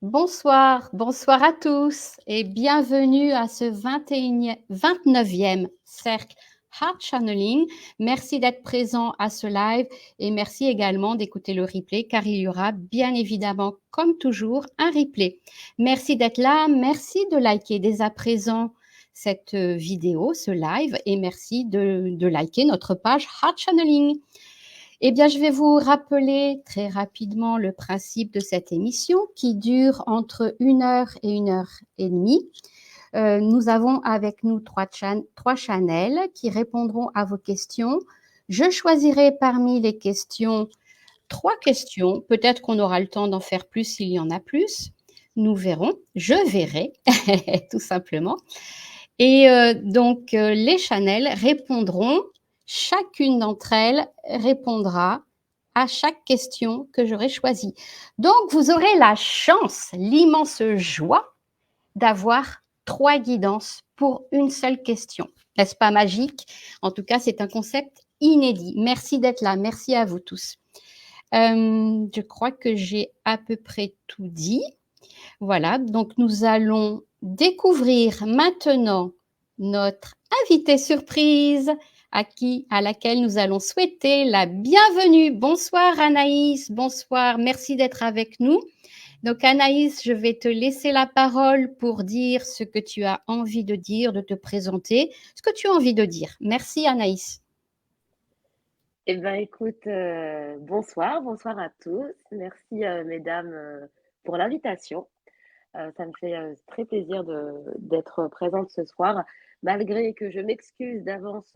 Bonsoir, bonsoir à tous et bienvenue à ce 29e cercle Heart Channeling. Merci d'être présent à ce live et merci également d'écouter le replay car il y aura bien évidemment, comme toujours, un replay. Merci d'être là, merci de liker dès à présent cette vidéo, ce live et merci de liker notre page Heart Channeling. Eh bien, je vais vous rappeler très rapidement le principe de cette émission qui dure entre 1 heure et 1 heure et demie. Nous avons avec nous trois channels qui répondront à vos questions. Je choisirai parmi les questions 3 questions. Peut-être qu'on aura le temps d'en faire plus s'il y en a plus. Nous verrons. Je verrai, tout simplement. Et donc, les channels répondront, chacune d'entre elles répondra à chaque question que j'aurai choisie. Donc, vous aurez la chance, l'immense joie d'avoir 3 guidances pour une seule question. N'est-ce pas magique? En tout cas, c'est un concept inédit. Merci d'être là. Merci à vous tous. Je crois que j'ai à peu près tout dit. Voilà, donc nous allons découvrir maintenant notre invitée surprise à laquelle nous allons souhaiter la bienvenue. Bonsoir Anaïs, bonsoir, merci d'être avec nous. Donc Anaïs, je vais te laisser la parole pour dire ce que tu as envie de dire, de te présenter, ce que tu as envie de dire. Merci Anaïs. Eh bien, écoute, bonsoir à tous. Merci, mesdames, pour l'invitation. Ça me fait très plaisir d'être présente ce soir. Malgré que je m'excuse d'avance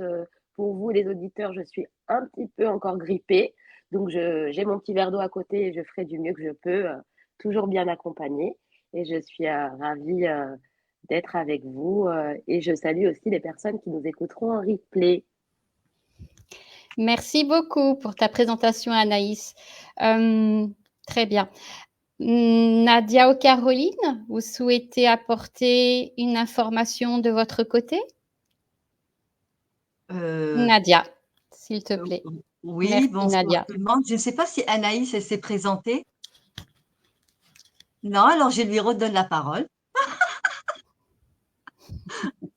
pour vous, les auditeurs, je suis un petit peu encore grippée. Donc, j'ai mon petit verre d'eau à côté et je ferai du mieux que je peux, toujours bien accompagnée. Et je suis ravie d'être avec vous. Et je salue aussi les personnes qui nous écouteront en replay. Merci beaucoup pour ta présentation Anaïs. Très bien. Nadia ou Caroline, vous souhaitez apporter une information de votre côté? Nadia, s'il te plaît. Oui, Merci bonsoir Nadia. tout le monde. Je ne sais pas si Anaïs, elle s'est présentée. Non, alors je lui redonne la parole.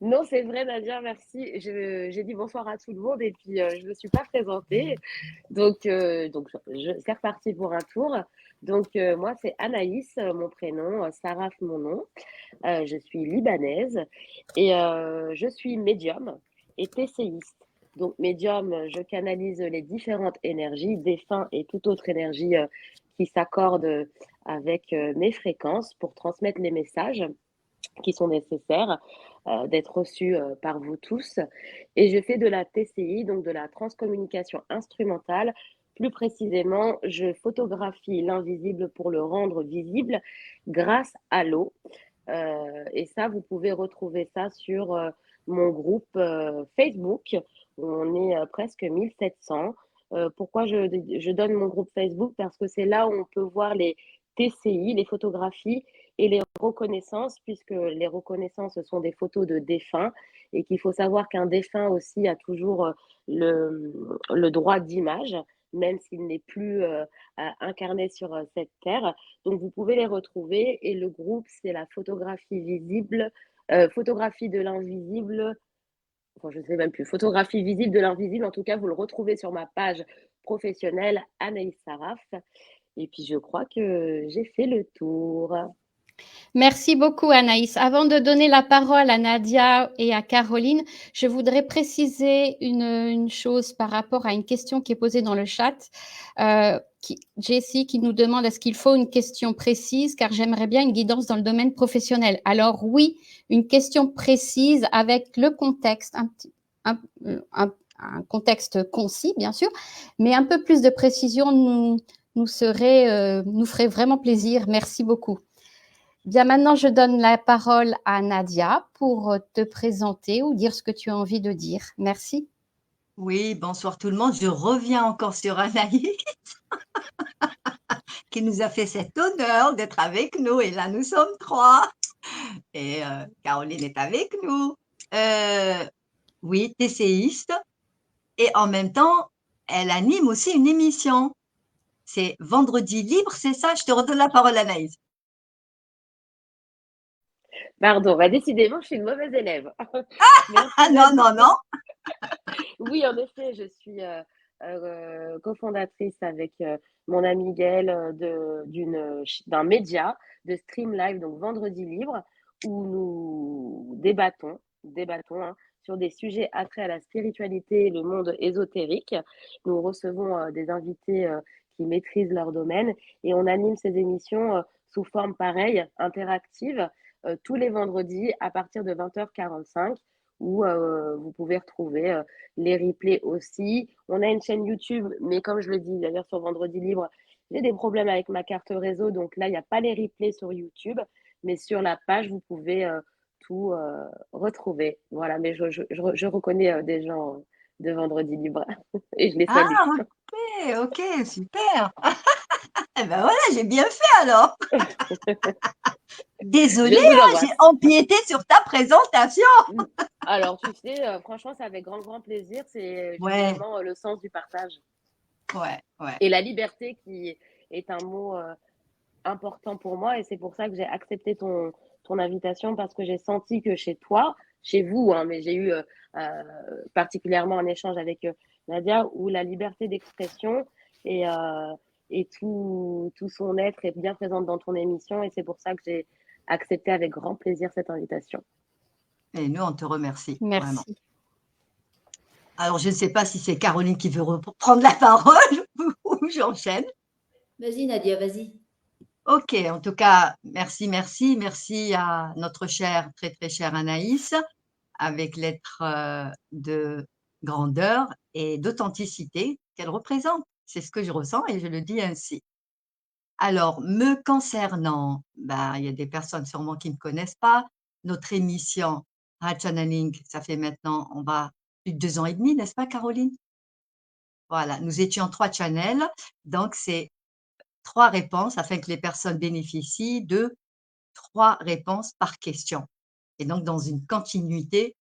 Non, c'est vrai, Nadia, merci. J'ai dit bonsoir à tout le monde et puis je ne me suis pas présentée. Donc c'est reparti pour un tour. Donc, moi, c'est Anaïs, mon prénom, Saraf, mon nom. Je suis libanaise et je suis médium et TCiste. Donc, médium, je canalise les différentes énergies, défunts et toute autre énergie qui s'accorde avec mes fréquences pour transmettre les messages qui sont nécessaires d'être reçus par vous tous. Et je fais de la TCI, donc de la transcommunication instrumentale. Plus précisément, je photographie l'invisible pour le rendre visible grâce à l'eau. Et ça, vous pouvez retrouver ça sur mon groupe Facebook. On est presque 1700. Pourquoi je donne mon groupe Facebook? Parce que c'est là où on peut voir les TCI, les photographies et les reconnaissances, puisque les reconnaissances sont des photos de défunts et qu'il faut savoir qu'un défunt aussi a toujours le droit d'image, même s'il n'est plus incarné sur cette terre. Donc, vous pouvez les retrouver et le groupe, c'est la photographie visible, photographie de l'invisible, enfin, je ne sais même plus, photographie visible de l'invisible. En tout cas, vous le retrouvez sur ma page professionnelle Anaïs Saraf. Et puis, je crois que j'ai fait le tour. Merci beaucoup Anaïs. Avant de donner la parole à Nadia et à Caroline, je voudrais préciser une chose par rapport à une question qui est posée dans le chat. Jessie qui nous demande est-ce qu'il faut une question précise car j'aimerais bien une guidance dans le domaine professionnel. Alors oui, une question précise avec le contexte, un contexte concis bien sûr, mais un peu plus de précision nous ferait vraiment plaisir. Merci beaucoup. Bien, maintenant, je donne la parole à Nadia pour te présenter ou dire ce que tu as envie de dire. Merci. Oui, bonsoir tout le monde. Je reviens encore sur Anaïs qui nous a fait cet honneur d'être avec nous. Et là, nous sommes 3. Et Caroline est avec nous. Oui, TCiste. Et en même temps, elle anime aussi une émission. C'est Vendredi libre, c'est ça? Je te redonne la parole, Anaïs. Pardon, bah, décidément, je suis une mauvaise élève. Mais en tout Ah cas, non, non, non. oui, en effet, je suis cofondatrice avec mon ami Gaël d'un média de Stream Live, donc Vendredi Libre, où nous débattons hein, sur des sujets attraits à la spiritualité et le monde ésotérique. Nous recevons des invités qui maîtrisent leur domaine et on anime ces émissions sous forme pareille, interactive, tous les vendredis à partir de 20h45 où vous pouvez retrouver les replays aussi. On a une chaîne YouTube, mais comme je le dis d'ailleurs sur Vendredi Libre, j'ai des problèmes avec ma carte réseau, donc là, il n'y a pas les replays sur YouTube, mais sur la page, vous pouvez tout retrouver. Voilà, mais je reconnais des gens de Vendredi Libre et je les Ah, salue. ok, ok, super. Eh ben voilà, j'ai bien fait alors. Je Désolée, vous hein, j'ai embrasse. empiété sur ta présentation. Alors, tu sais, franchement, c'est avec grand, grand plaisir. C'est Ouais, justement le sens du partage. ouais, ouais. Et la liberté qui est un mot important pour moi et c'est pour ça que j'ai accepté ton invitation parce que j'ai senti que chez toi, chez vous, hein, mais j'ai eu particulièrement un échange avec Nadia où la liberté d'expression et, et tout son être est bien présente dans ton émission et c'est pour ça que j'ai accepté avec grand plaisir cette invitation. Et nous, on te remercie, vraiment. Merci. Alors, je ne sais pas si c'est Caroline qui veut reprendre la parole ou j'enchaîne. Vas-y, Nadia, vas-y. Ok, en tout cas, merci, merci, merci à notre chère, très, très chère Anaïs, avec l'être de grandeur et d'authenticité qu'elle représente. C'est ce que je ressens et je le dis ainsi. Alors, me concernant, bah, il y a des personnes sûrement qui ne connaissent pas. Notre émission Heart Channeling, ça fait maintenant, on va plus de 2 ans et demi, n'est-ce pas, Caroline? Voilà, nous étions 3 channels, donc c'est 3 réponses afin que les personnes bénéficient de 3 réponses par question. Et donc, dans une continuité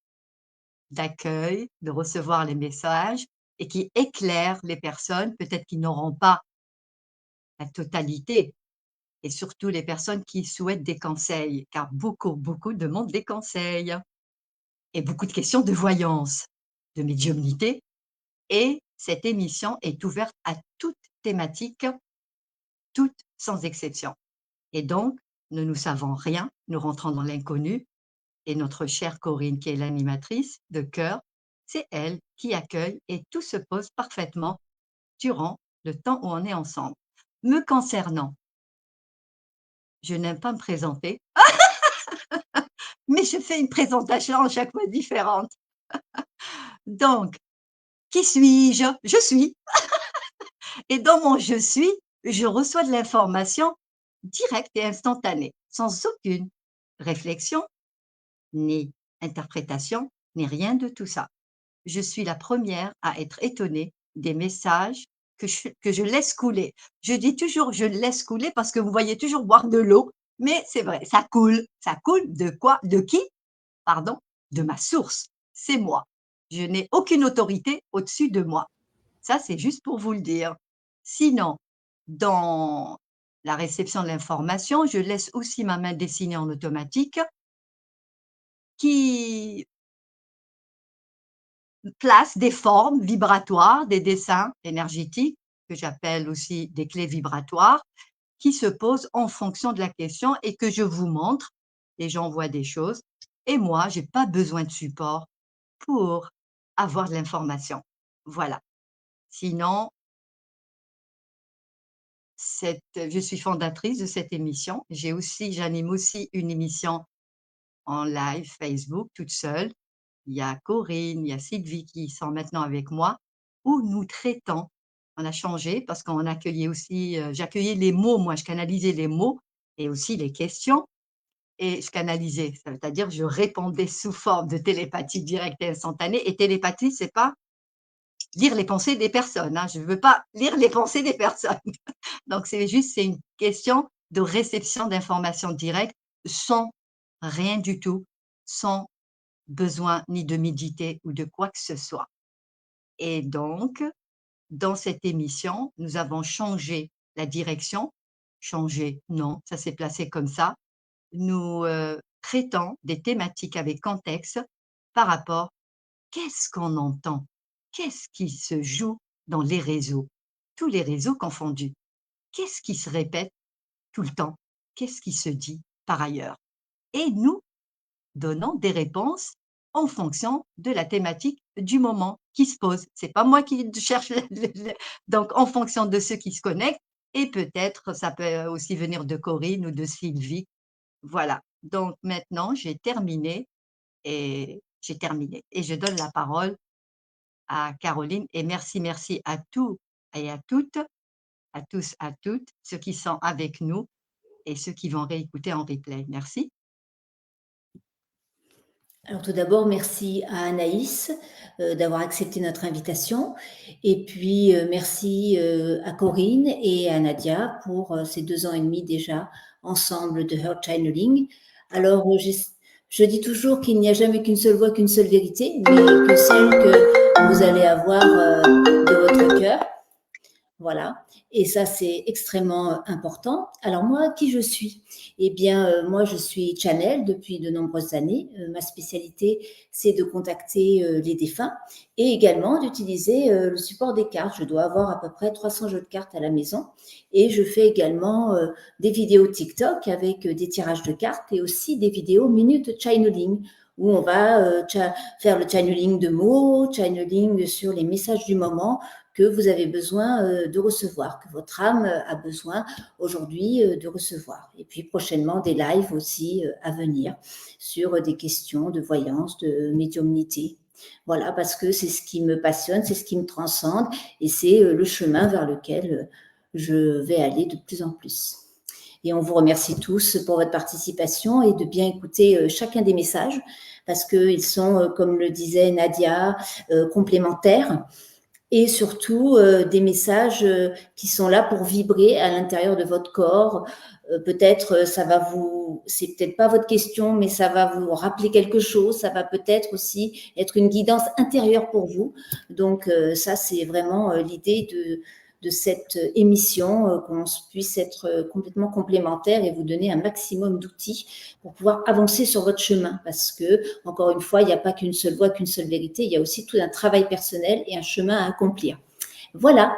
d'accueil, de recevoir les messages et qui éclairent les personnes, peut-être qui n'auront pas la totalité et surtout les personnes qui souhaitent des conseils, car beaucoup, beaucoup demandent des conseils et beaucoup de questions de voyance, de médiumnité. Et cette émission est ouverte à toute thématique, toutes sans exception. Et donc, nous ne savons rien, nous rentrons dans l'inconnu. Et notre chère Corinne, qui est l'animatrice de cœur, c'est elle qui accueille et tout se pose parfaitement durant le temps où on est ensemble. Me concernant, je n'aime pas me présenter, mais je fais une présentation à chaque fois différente. Donc, qui suis-je? Je suis. Et dans mon je suis, je reçois de l'information directe et instantanée, sans aucune réflexion, ni interprétation, ni rien de tout ça. Je suis la première à être étonnée des messages que je laisse couler. Je dis toujours je laisse couler parce que vous voyez toujours boire de l'eau, mais c'est vrai, ça coule. Ça coule de quoi? De qui? Pardon? De ma source. C'est moi. Je n'ai aucune autorité au-dessus de moi. Ça, c'est juste pour vous le dire. Sinon, dans la réception de l'information, je laisse aussi ma main dessinée en automatique qui place des formes vibratoires, des dessins énergétiques, que j'appelle aussi des clés vibratoires, qui se posent en fonction de la question et que je vous montre. Les gens voient des choses et moi, j'ai pas besoin de support pour avoir de l'information. Voilà. Sinon, je suis fondatrice de cette émission. J'anime aussi une émission en live Facebook toute seule. Il y a Corinne, il y a Sylvie qui sont maintenant avec moi, où nous traitons. On a changé parce qu'on accueillait aussi, j'accueillais les mots, moi je canalisais les mots et aussi les questions et je canalisais, c'est-à-dire je répondais sous forme de télépathie directe et instantanée et télépathie, c'est pas lire les pensées des personnes, hein, je ne veux pas lire les pensées des personnes. Donc c'est une question de réception d'informations directes sans rien du tout, sans besoin ni de méditer ou de quoi que ce soit. Et donc, dans cette émission, nous avons changé la direction. Changé, non, ça s'est placé comme ça. Nous traitant des thématiques avec contexte par rapport qu'est-ce qu'on entend, qu'est-ce qui se joue dans les réseaux, tous les réseaux confondus, qu'est-ce qui se répète tout le temps, qu'est-ce qui se dit par ailleurs. Et nous donnons des réponses en fonction de la thématique du moment qui se pose. C'est pas moi qui cherche, donc en fonction de ceux qui se connectent, et peut-être ça peut aussi venir de Corinne ou de Sylvie. Voilà. Donc maintenant, j'ai terminé et je donne la parole à Caroline et merci à tous et à toutes, à tous, à toutes, ceux qui sont avec nous et ceux qui vont réécouter en replay. Merci. Alors tout d'abord, merci à Anaïs d'avoir accepté notre invitation. Et puis, merci à Corinne et à Nadia pour ces 2 ans et demi déjà ensemble de Heart Channeling. Alors, je dis toujours qu'il n'y a jamais qu'une seule voix, qu'une seule vérité, mais que celle que vous allez avoir de votre cœur. Voilà, et ça c'est extrêmement important. Alors moi, qui je suis? Eh bien, moi je suis channel depuis de nombreuses années. Ma spécialité, c'est de contacter les défunts et également d'utiliser le support des cartes. Je dois avoir à peu près 300 jeux de cartes à la maison et je fais également des vidéos TikTok avec des tirages de cartes et aussi des vidéos minutes channeling où on va faire le channeling de mots, channeling sur les messages du moment que vous avez besoin de recevoir, que votre âme a besoin aujourd'hui de recevoir. Et puis prochainement, des lives aussi à venir sur des questions de voyance, de médiumnité. Voilà, parce que c'est ce qui me passionne, c'est ce qui me transcende et c'est le chemin vers lequel je vais aller de plus en plus. Et on vous remercie tous pour votre participation et de bien écouter chacun des messages parce qu'ils sont, comme le disait Nadia, complémentaires. Et surtout des messages qui sont là pour vibrer à l'intérieur de votre corps. Peut-être ça va c'est peut-être pas votre question, mais ça va vous rappeler quelque chose. Ça va peut-être aussi être une guidance intérieure pour vous. Donc ça, c'est vraiment l'idée de cette émission, qu'on puisse être complètement complémentaires et vous donner un maximum d'outils pour pouvoir avancer sur votre chemin. Parce que, encore une fois, il n'y a pas qu'une seule voie, qu'une seule vérité. Il y a aussi tout un travail personnel et un chemin à accomplir. Voilà.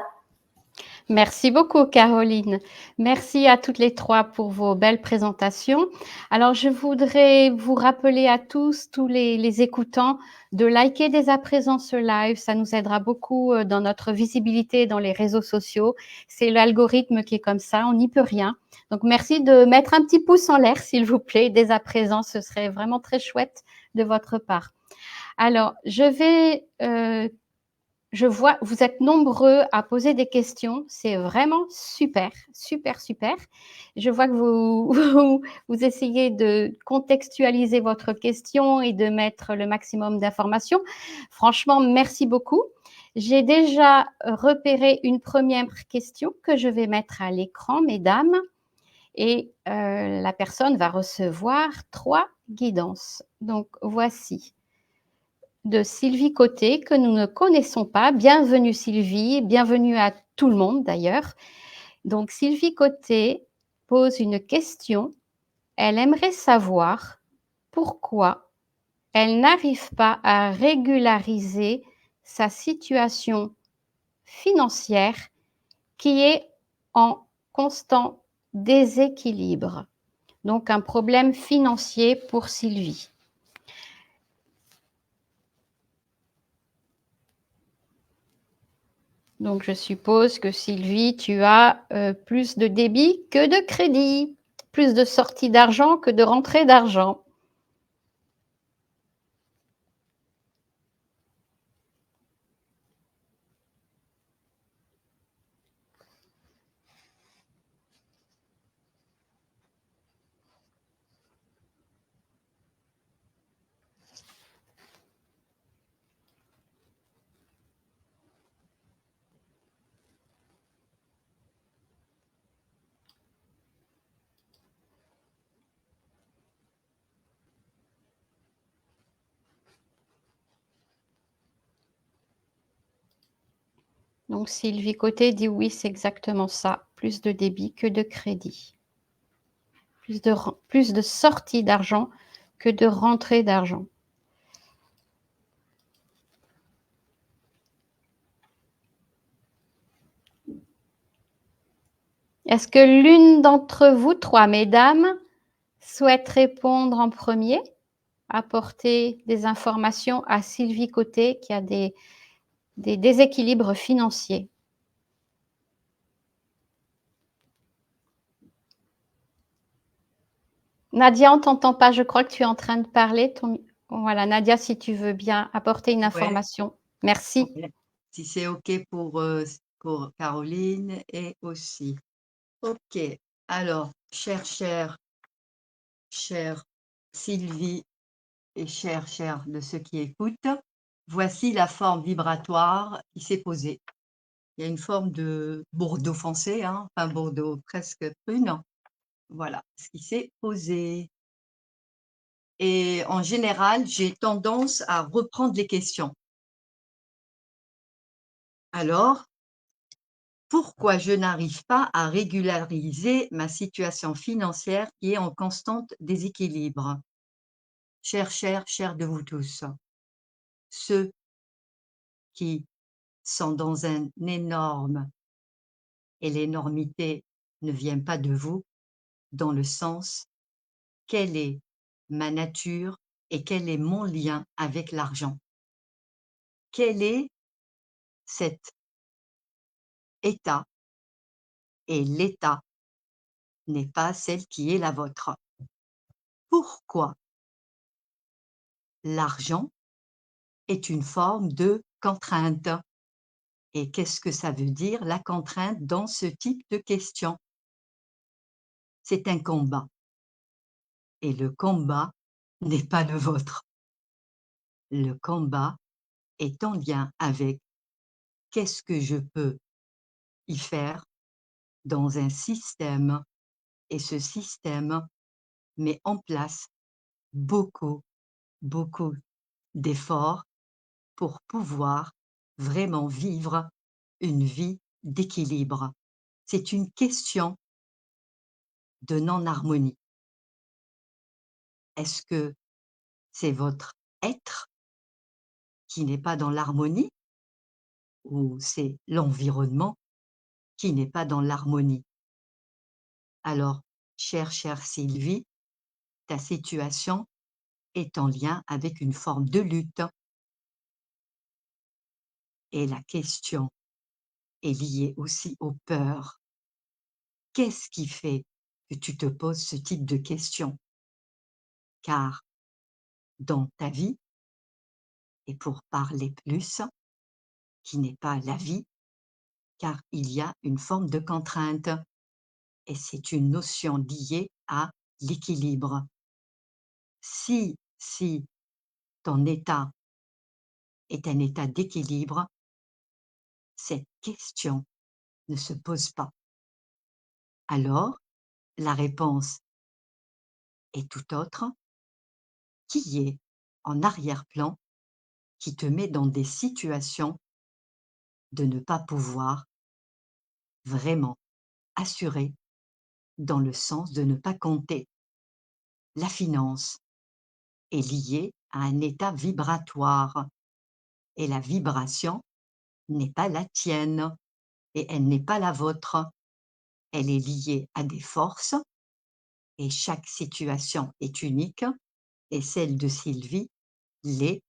Merci beaucoup, Caroline. Merci à toutes les trois pour vos belles présentations. Alors, je voudrais vous rappeler à tous les écoutants, de liker dès à présent ce live. Ça nous aidera beaucoup dans notre visibilité dans les réseaux sociaux. C'est l'algorithme qui est comme ça, on n'y peut rien. Donc, merci de mettre un petit pouce en l'air, s'il vous plaît, dès à présent. Ce serait vraiment très chouette de votre part. Alors, je vois, vous êtes nombreux à poser des questions. C'est vraiment super, super, super. Je vois que vous essayez de contextualiser votre question et de mettre le maximum d'informations. Franchement, merci beaucoup. J'ai déjà repéré une première question que je vais mettre à l'écran, mesdames. Et la personne va recevoir 3 guidances. Donc, voici. De Sylvie Côté, que nous ne connaissons pas. Bienvenue Sylvie, bienvenue à tout le monde d'ailleurs. Donc Sylvie Côté pose une question. Elle aimerait savoir pourquoi elle n'arrive pas à régulariser sa situation financière qui est en constant déséquilibre. Donc un problème financier pour Sylvie. Donc, je suppose que Sylvie, tu as plus de débit que de crédit, plus de sortie d'argent que de rentrée d'argent. Donc, Sylvie Côté dit oui, c'est exactement ça. Plus de débit que de crédit. Plus de sortie d'argent que de rentrée d'argent. Est-ce que l'une d'entre vous trois, mesdames, souhaite répondre en premier, apporter des informations à Sylvie Côté qui a des déséquilibres financiers? Nadia, on ne t'entend pas, je crois que tu es en train de parler. Voilà, Nadia, si tu veux bien apporter une Ouais. information. Merci. Ouais. Si c'est OK pour Caroline et aussi. OK. Alors, chère Sylvie et chère de ceux qui écoutent, voici la forme vibratoire qui s'est posée. Il y a une forme de Bordeaux foncé, hein, enfin Bordeaux presque prune. Voilà ce qui s'est posé. Et en général, j'ai tendance à reprendre les questions. Alors, pourquoi je n'arrive pas à régulariser ma situation financière qui est en constant déséquilibre? Chers de vous tous, ceux qui sont dans un énorme, et l'énormité ne vient pas de vous, dans le sens, quelle est ma nature et quel est mon lien avec l'argent? Quel est cet état? Et l'état n'est pas celle qui est la vôtre. Pourquoi l'argent est une forme de contrainte? Et qu'est-ce que ça veut dire, la contrainte, dans ce type de question? C'est un combat. Et le combat n'est pas le vôtre. Le combat est en lien avec qu'est-ce que je peux y faire dans un système, et ce système met en place beaucoup d'efforts pour pouvoir vraiment vivre une vie d'équilibre. C'est une question de non-harmonie. Est-ce que c'est votre être qui n'est pas dans l'harmonie, ou c'est l'environnement qui n'est pas dans l'harmonie? Alors, chère Sylvie, ta situation est en lien avec une forme de lutte. Et la question est liée aussi aux peurs. Qu'est-ce qui fait que tu te poses ce type de questions? Car dans ta vie, et pour parler plus, qui n'est pas la vie, car il y a une forme de contrainte, et c'est une notion liée à l'équilibre. Si ton état est un état d'équilibre, cette question ne se pose pas. Alors, la réponse est tout autre, qui est en arrière-plan, qui te met dans des situations de ne pas pouvoir vraiment assurer, dans le sens de ne pas compter. La finance est liée à un état vibratoire, et la vibration n'est pas la tienne, et elle n'est pas la vôtre. Elle est liée à des forces, et chaque situation est unique, et celle de Sylvie l'est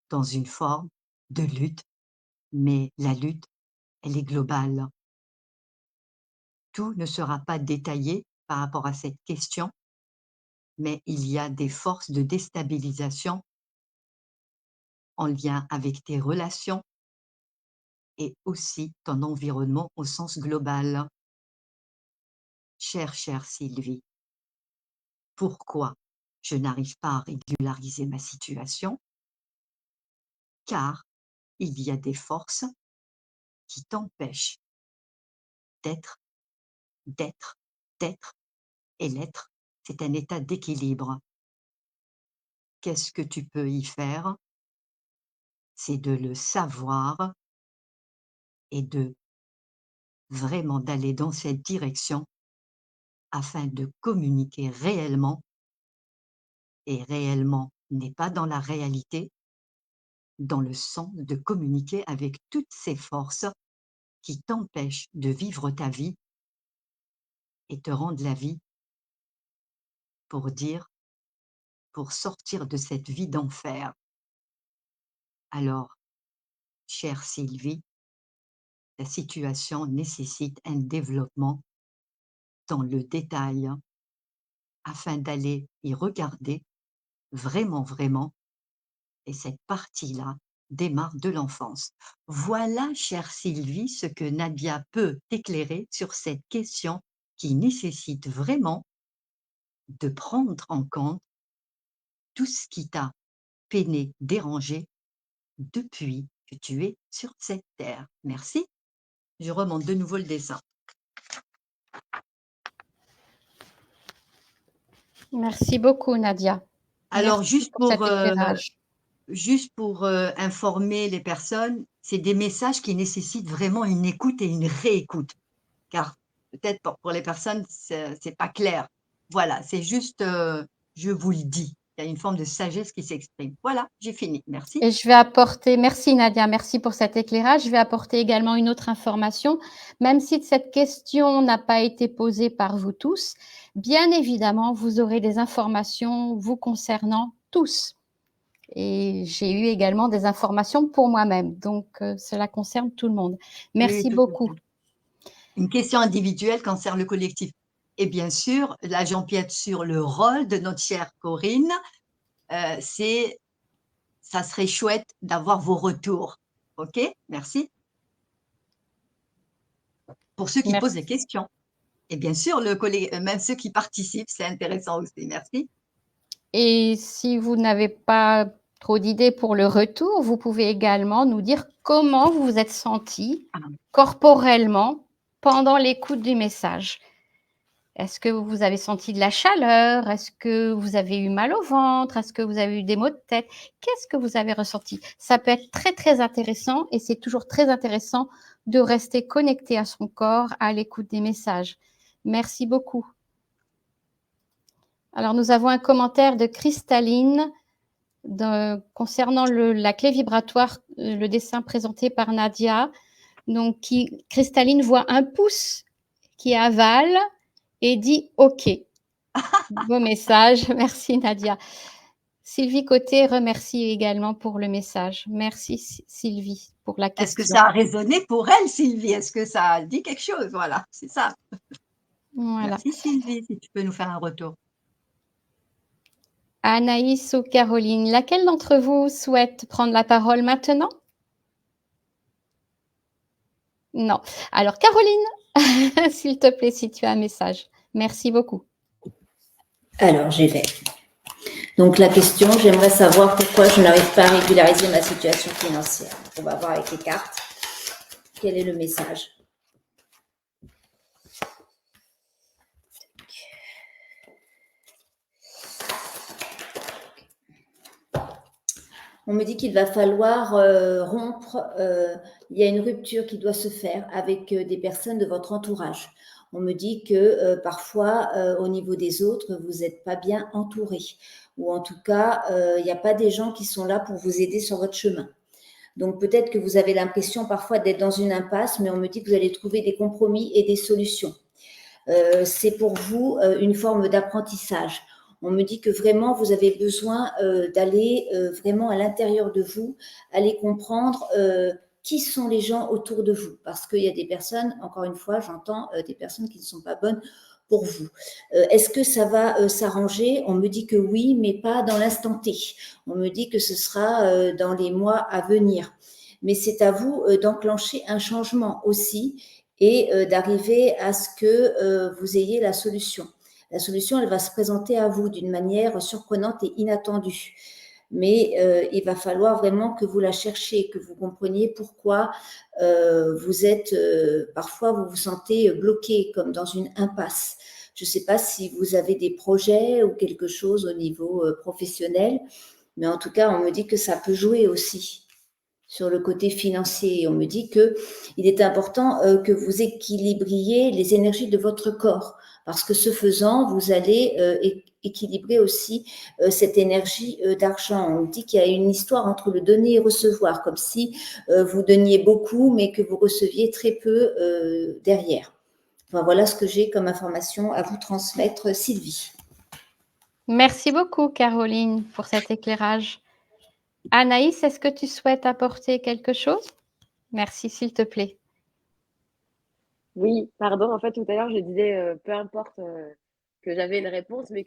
dans une forme de lutte, mais la lutte, elle est globale. Tout ne sera pas détaillé par rapport à cette question, mais il y a des forces de déstabilisation en lien avec tes relations et aussi ton environnement au sens global. Chère Sylvie, pourquoi je n'arrive pas à régulariser ma situation? Car il y a des forces qui t'empêchent d'être, et l'être, c'est un état d'équilibre. Qu'est-ce que tu peux y faire? C'est de le savoir et de vraiment d'aller dans cette direction afin de communiquer réellement et réellement n'est pas dans la réalité, dans le sens de communiquer avec toutes ces forces qui t'empêchent de vivre ta vie et te rendre la vie pour dire, pour sortir de cette vie d'enfer. Alors, chère Sylvie, ta situation nécessite un développement dans le détail afin d'aller y regarder vraiment, vraiment, et cette partie-là démarre de l'enfance. Voilà, chère Sylvie, ce que Nadia peut t'éclairer sur cette question qui nécessite vraiment de prendre en compte tout ce qui t'a peiné, dérangé depuis que tu es sur cette terre. Merci. Je remonte de nouveau le dessin. Merci beaucoup, Nadia. Alors, Merci pour cet éclairage. juste pour informer les personnes, c'est des messages qui nécessitent vraiment une écoute et une réécoute. Car peut-être pour les personnes, c'est pas clair. Voilà, c'est juste, je vous le dis, il y a une forme de sagesse qui s'exprime. Voilà, j'ai fini. Merci. Et je vais apporter, merci Nadia, merci pour cet éclairage. Je vais apporter également une autre information. Même si cette question n'a pas été posée par vous tous, bien évidemment, vous aurez des informations vous concernant tous. Et j'ai eu également des informations pour moi-même. Donc, cela concerne tout le monde. Merci Oui, beaucoup. Une question individuelle concerne le collectif. Et bien sûr, là, j'empiète sur le rôle de notre chère Corinne. Ça serait chouette d'avoir vos retours. OK? Merci. Pour ceux qui posent des questions. Et bien sûr, même ceux qui participent, c'est intéressant aussi. Merci. Et si vous n'avez pas trop d'idées pour le retour, vous pouvez également nous dire comment vous vous êtes senti corporellement pendant l'écoute du message. Est-ce que vous avez senti de la chaleur? Est-ce que vous avez eu mal au ventre? Est-ce que vous avez eu des maux de tête? Qu'est-ce que vous avez ressenti? Ça peut être très, très intéressant et c'est toujours très intéressant de rester connecté à son corps, à l'écoute des messages. Merci beaucoup. Alors, nous avons un commentaire de Cristalline concernant la clé vibratoire, le dessin présenté par Nadia. Donc, Cristalline voit un pouce qui avale et dit « OK ». Beau message. Merci Nadia. Sylvie Côté remercie également pour le message. Merci Sylvie pour la question. Est-ce que ça a résonné pour elle, Sylvie? Est-ce que ça a dit quelque chose? Voilà, c'est ça. Voilà. Merci Sylvie, si tu peux nous faire un retour. Anaïs ou Caroline, laquelle d'entre vous souhaite prendre la parole maintenant? Non. Alors Caroline, s'il te plaît, si tu as un message. Merci beaucoup. Alors, j'y vais. Donc, la question, j'aimerais savoir pourquoi je n'arrive pas à régulariser ma situation financière. On va voir avec les cartes. Quel est le message? On me dit qu'il va falloir rompre, il y a une rupture qui doit se faire avec des personnes de votre entourage. On me dit que parfois, au niveau des autres, vous n'êtes pas bien entouré. Ou en tout cas, il n'y a pas des gens qui sont là pour vous aider sur votre chemin. Donc peut-être que vous avez l'impression parfois d'être dans une impasse, mais on me dit que vous allez trouver des compromis et des solutions. C'est pour vous une forme d'apprentissage. On me dit que vraiment, vous avez besoin d'aller vraiment à l'intérieur de vous, aller comprendre qui sont les gens autour de vous. Parce qu'il y a des personnes, encore une fois, j'entends des personnes qui ne sont pas bonnes pour vous. Est-ce que ça va s'arranger? On me dit que oui, mais pas dans l'instant T. On me dit que ce sera dans les mois à venir. Mais c'est à vous d'enclencher un changement aussi et d'arriver à ce que vous ayez la solution. La solution, elle va se présenter à vous d'une manière surprenante et inattendue. Mais il va falloir vraiment que vous la cherchiez, que vous compreniez pourquoi vous êtes, parfois vous vous sentez bloqué comme dans une impasse. Je ne sais pas si vous avez des projets ou quelque chose au niveau professionnel, mais en tout cas, on me dit que ça peut jouer aussi sur le côté financier. On me dit qu'il est important que vous équilibriez les énergies de votre corps, parce que ce faisant, vous allez équilibrer aussi cette énergie d'argent. On dit qu'il y a une histoire entre le donner et recevoir, comme si vous donniez beaucoup, mais que vous receviez très peu derrière. Enfin, voilà ce que j'ai comme information à vous transmettre, Sylvie. Merci beaucoup, Caroline, pour cet éclairage. Anaïs, est-ce que tu souhaites apporter quelque chose? Merci, s'il te plaît. Oui, pardon, en fait, tout à l'heure, je disais, peu importe que j'avais une réponse, mais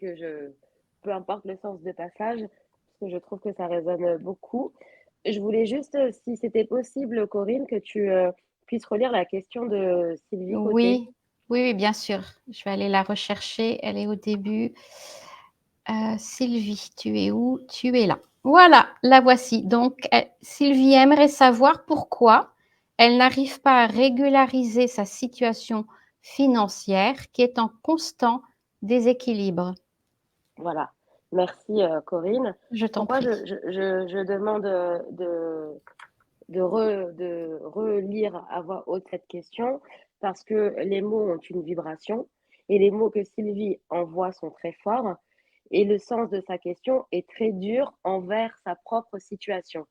peu importe le sens de passage, parce que je trouve que ça résonne beaucoup. Je voulais juste, si c'était possible, Corinne, que tu puisses relire la question de Sylvie Côté. Oui, oui, oui, bien sûr. Je vais aller la rechercher. Elle est au début. Sylvie, tu es où? Tu es là. Voilà, la voici. Donc, Sylvie aimerait savoir pourquoi elle n'arrive pas à régulariser sa situation financière qui est en constant déséquilibre. Voilà. Merci, Corinne. Je t'en Pourquoi prie. je demande de relire à voix haute cette question? Parce que les mots ont une vibration et les mots que Sylvie envoie sont très forts et le sens de sa question est très dur envers sa propre situation.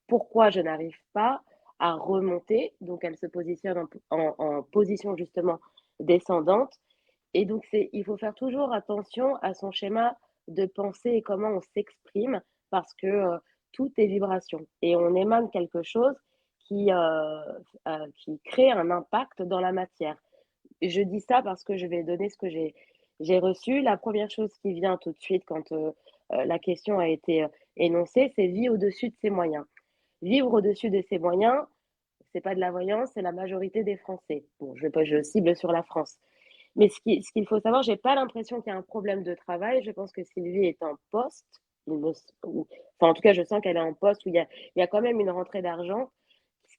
Pourquoi je n'arrive pas à remonter? Donc, elle se positionne en position justement descendante. Et donc, il faut faire toujours attention à son schéma de pensée et comment on s'exprime parce que tout est vibration et on émane quelque chose qui crée un impact dans la matière. Et je dis ça parce que je vais donner ce que j'ai reçu. La première chose qui vient tout de suite quand la question a été énoncée, c'est vivre au-dessus de ses moyens. Vivre au-dessus de ses moyens, c'est pas de la voyance, c'est la majorité des Français. Bon, je cible sur la France. Mais ce qu'il faut savoir, j'ai pas l'impression qu'il y a un problème de travail. Je pense que Sylvie est en poste. Enfin, en tout cas, je sens qu'elle est en poste où il y a quand même une rentrée d'argent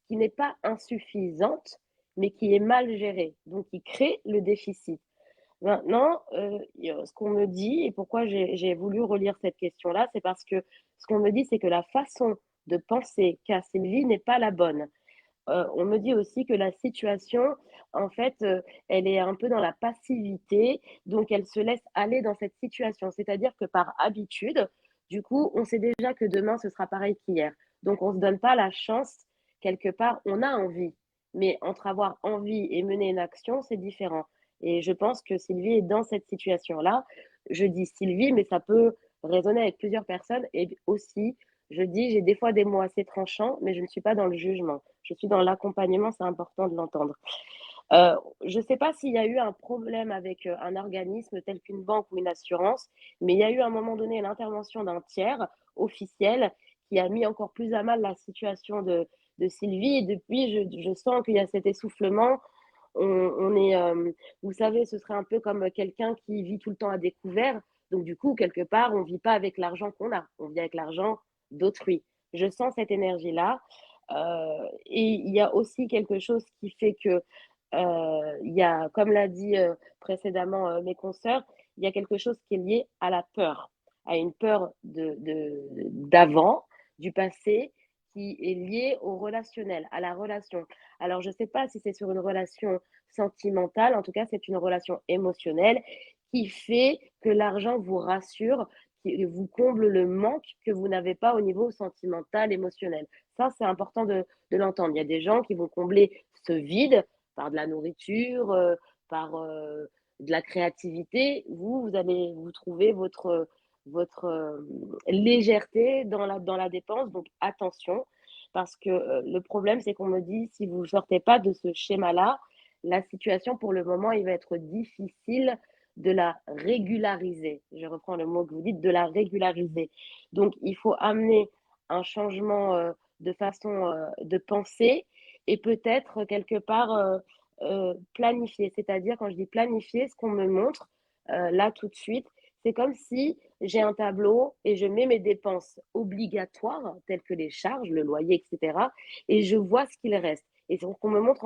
qui n'est pas insuffisante, mais qui est mal gérée. Donc, qui crée le déficit. Maintenant, ce qu'on me dit, et pourquoi j'ai voulu relire cette question-là, c'est parce que ce qu'on me dit, c'est que la façon de penser qu'a Sylvie n'est pas la bonne. On me dit aussi que la situation, en fait, elle est un peu dans la passivité, donc elle se laisse aller dans cette situation. C'est-à-dire que par habitude, du coup, on sait déjà que demain, ce sera pareil qu'hier. Donc on ne se donne pas la chance, quelque part, on a envie, mais entre avoir envie et mener une action, c'est différent. Et je pense que Sylvie est dans cette situation-là. Je dis Sylvie, mais ça peut résonner avec plusieurs personnes et aussi je dis, j'ai des fois des mots assez tranchants, mais je ne suis pas dans le jugement. Je suis dans l'accompagnement, c'est important de l'entendre. Je ne sais pas s'il y a eu un problème avec un organisme tel qu'une banque ou une assurance, mais il y a eu à un moment donné l'intervention d'un tiers officiel qui a mis encore plus à mal la situation de Sylvie. Et depuis, je sens qu'il y a cet essoufflement. On est, vous savez, ce serait un peu comme quelqu'un qui vit tout le temps à découvert. Donc, du coup, quelque part, on ne vit pas avec l'argent qu'on a, on vit avec l'argent d'autrui. Je sens cette énergie-là. Et il y a aussi quelque chose qui fait que, il y a, comme l'a dit précédemment mes consoeurs, il y a quelque chose qui est lié à la peur, à une peur d'avant, du passé, qui est liée au relationnel, à la relation. Alors, je ne sais pas si c'est sur une relation sentimentale, en tout cas, c'est une relation émotionnelle qui fait que l'argent vous rassure, qui vous comble le manque que vous n'avez pas au niveau sentimental, émotionnel. Ça, c'est important de l'entendre. Il y a des gens qui vont combler ce vide par de la nourriture, par de la créativité. Vous allez vous trouver votre légèreté dans la dépense. Donc, attention, parce que le problème, c'est qu'on me dit, si vous ne sortez pas de ce schéma-là, la situation, pour le moment, il va être difficile de la régulariser. Je reprends le mot que vous dites, de la régulariser. Donc, il faut amener un changement de façon de penser et peut-être quelque part planifier. C'est-à-dire, quand je dis planifier, ce qu'on me montre là tout de suite, c'est comme si j'ai un tableau et je mets mes dépenses obligatoires, telles que les charges, le loyer, etc. Et je vois ce qu'il reste. Et donc, on me montre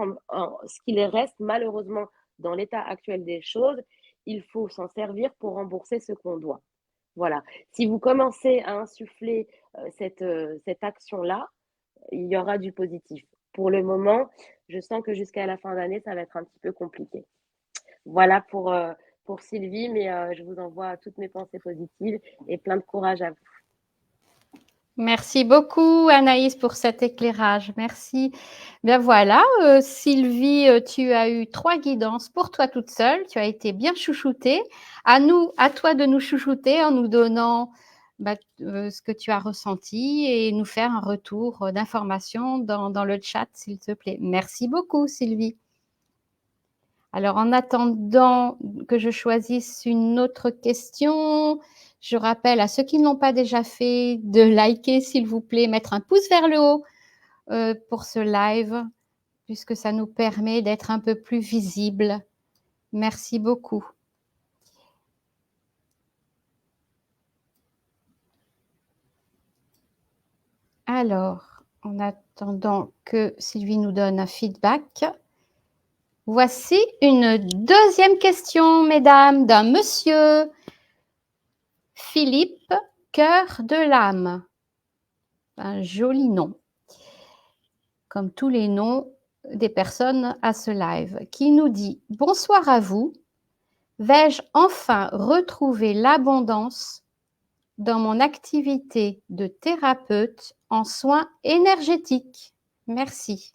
ce qu'il reste, malheureusement, dans l'état actuel des choses, il faut s'en servir pour rembourser ce qu'on doit. Voilà. Si vous commencez à insuffler cette action-là, il y aura du positif. Pour le moment, je sens que jusqu'à la fin d'année, ça va être un petit peu compliqué. Voilà pour Sylvie, mais je vous envoie toutes mes pensées positives et plein de courage à vous. Merci beaucoup Anaïs pour cet éclairage. Merci. Bien voilà, Sylvie, tu as eu 3 guidances pour toi toute seule. Tu as été bien chouchoutée. À toi de nous chouchouter en nous donnant ce que tu as ressenti et nous faire un retour d'information dans le chat, s'il te plaît. Merci beaucoup Sylvie. Alors en attendant que je choisisse une autre question, je rappelle à ceux qui ne l'ont pas déjà fait de liker, s'il vous plaît, mettre un pouce vers le haut pour ce live, puisque ça nous permet d'être un peu plus visible. Merci beaucoup. Alors, en attendant que Sylvie nous donne un feedback, voici une deuxième question, mesdames, d'un monsieur Philippe, cœur de l'âme. Un joli nom, comme tous les noms des personnes à ce live, qui nous dit « Bonsoir à vous, vais-je enfin retrouver l'abondance dans mon activité de thérapeute en soins énergétiques? Merci. »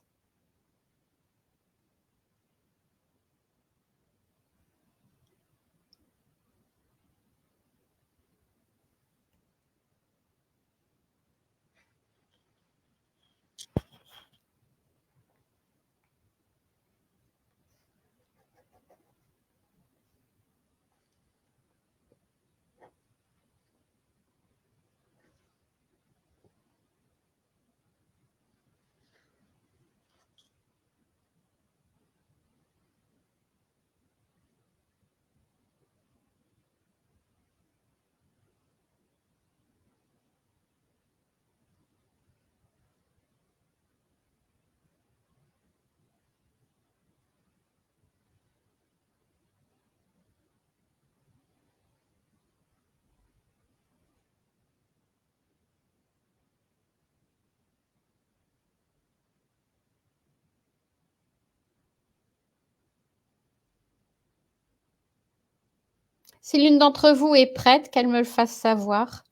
Si l'une d'entre vous est prête, qu'elle me le fasse savoir.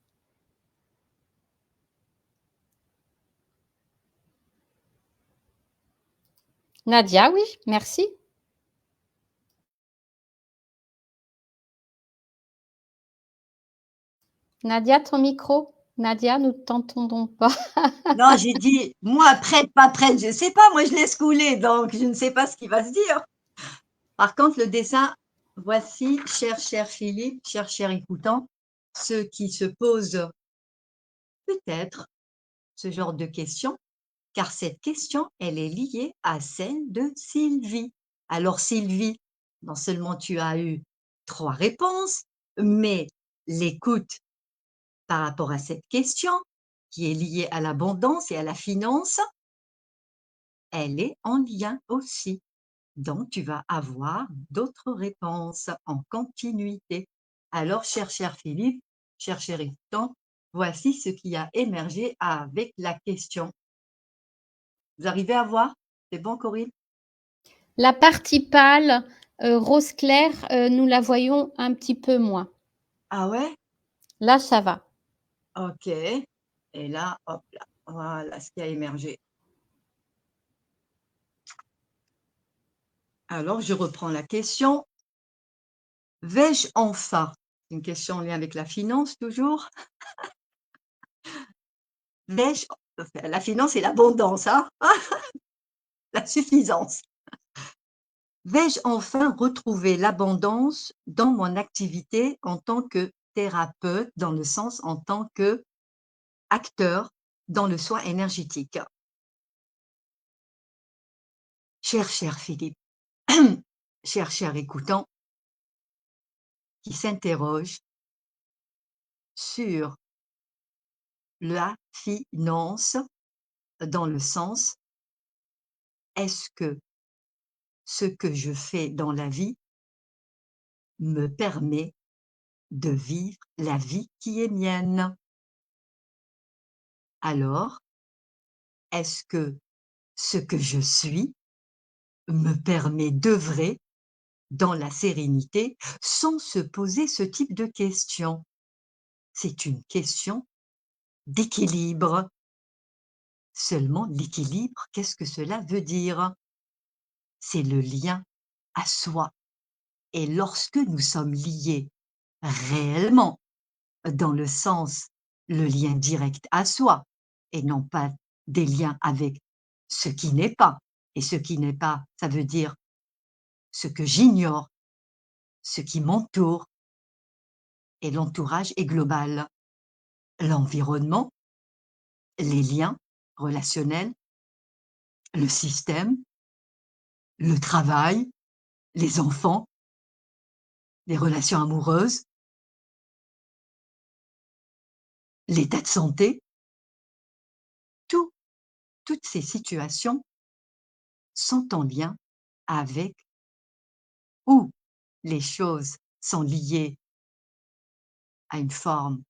Nadia, oui, merci. Nadia, ton micro. Nadia, nous ne t'entendons pas. Non, j'ai dit, moi, prête, pas prête, je ne sais pas, moi, je laisse couler, donc je ne sais pas ce qui va se dire. Par contre, le dessin, voici, cher Philippe, cher écoutant, ceux qui se posent peut-être ce genre de questions, car cette question, elle est liée à celle de Sylvie. Alors Sylvie, non seulement tu as eu 3 réponses, mais l'écoute par rapport à cette question, qui est liée à l'abondance et à la finance, elle est en lien aussi. Donc, tu vas avoir d'autres réponses en continuité. Alors, cher Philippe, cher écoutant, voici ce qui a émergé avec la question. Vous arrivez à voir? C'est bon, Corinne? La partie pâle, rose clair, nous la voyons un petit peu moins. Ah ouais? Là, ça va. Ok. Et là, hop là, voilà ce qui a émergé. Alors, je reprends la question. Vais-je enfin, une question en lien avec la finance toujours, vais-je, la finance et l'abondance, hein? La suffisance. Vais-je enfin retrouver l'abondance dans mon activité en tant que thérapeute, dans le sens en tant qu'acteur dans le soin énergétique? Cher Philippe, cher écoutant, qui s'interroge sur la finance dans le sens, est-ce que ce que je fais dans la vie me permet de vivre la vie qui est mienne? Alors, est-ce que ce que je suis me permet d'œuvrer dans la sérénité sans se poser ce type de questions. C'est une question d'équilibre. Seulement, l'équilibre, qu'est-ce que cela veut dire? C'est le lien à soi. Et lorsque nous sommes liés réellement, dans le sens, le lien direct à soi, et non pas des liens avec ce qui n'est pas. Et ce qui n'est pas, ça veut dire ce que j'ignore, ce qui m'entoure, et l'entourage est global. L'environnement, les liens relationnels, le système, le travail, les enfants, les relations amoureuses, l'état de santé, tout, toutes ces situations sont en lien avec où les choses sont liées à une forme,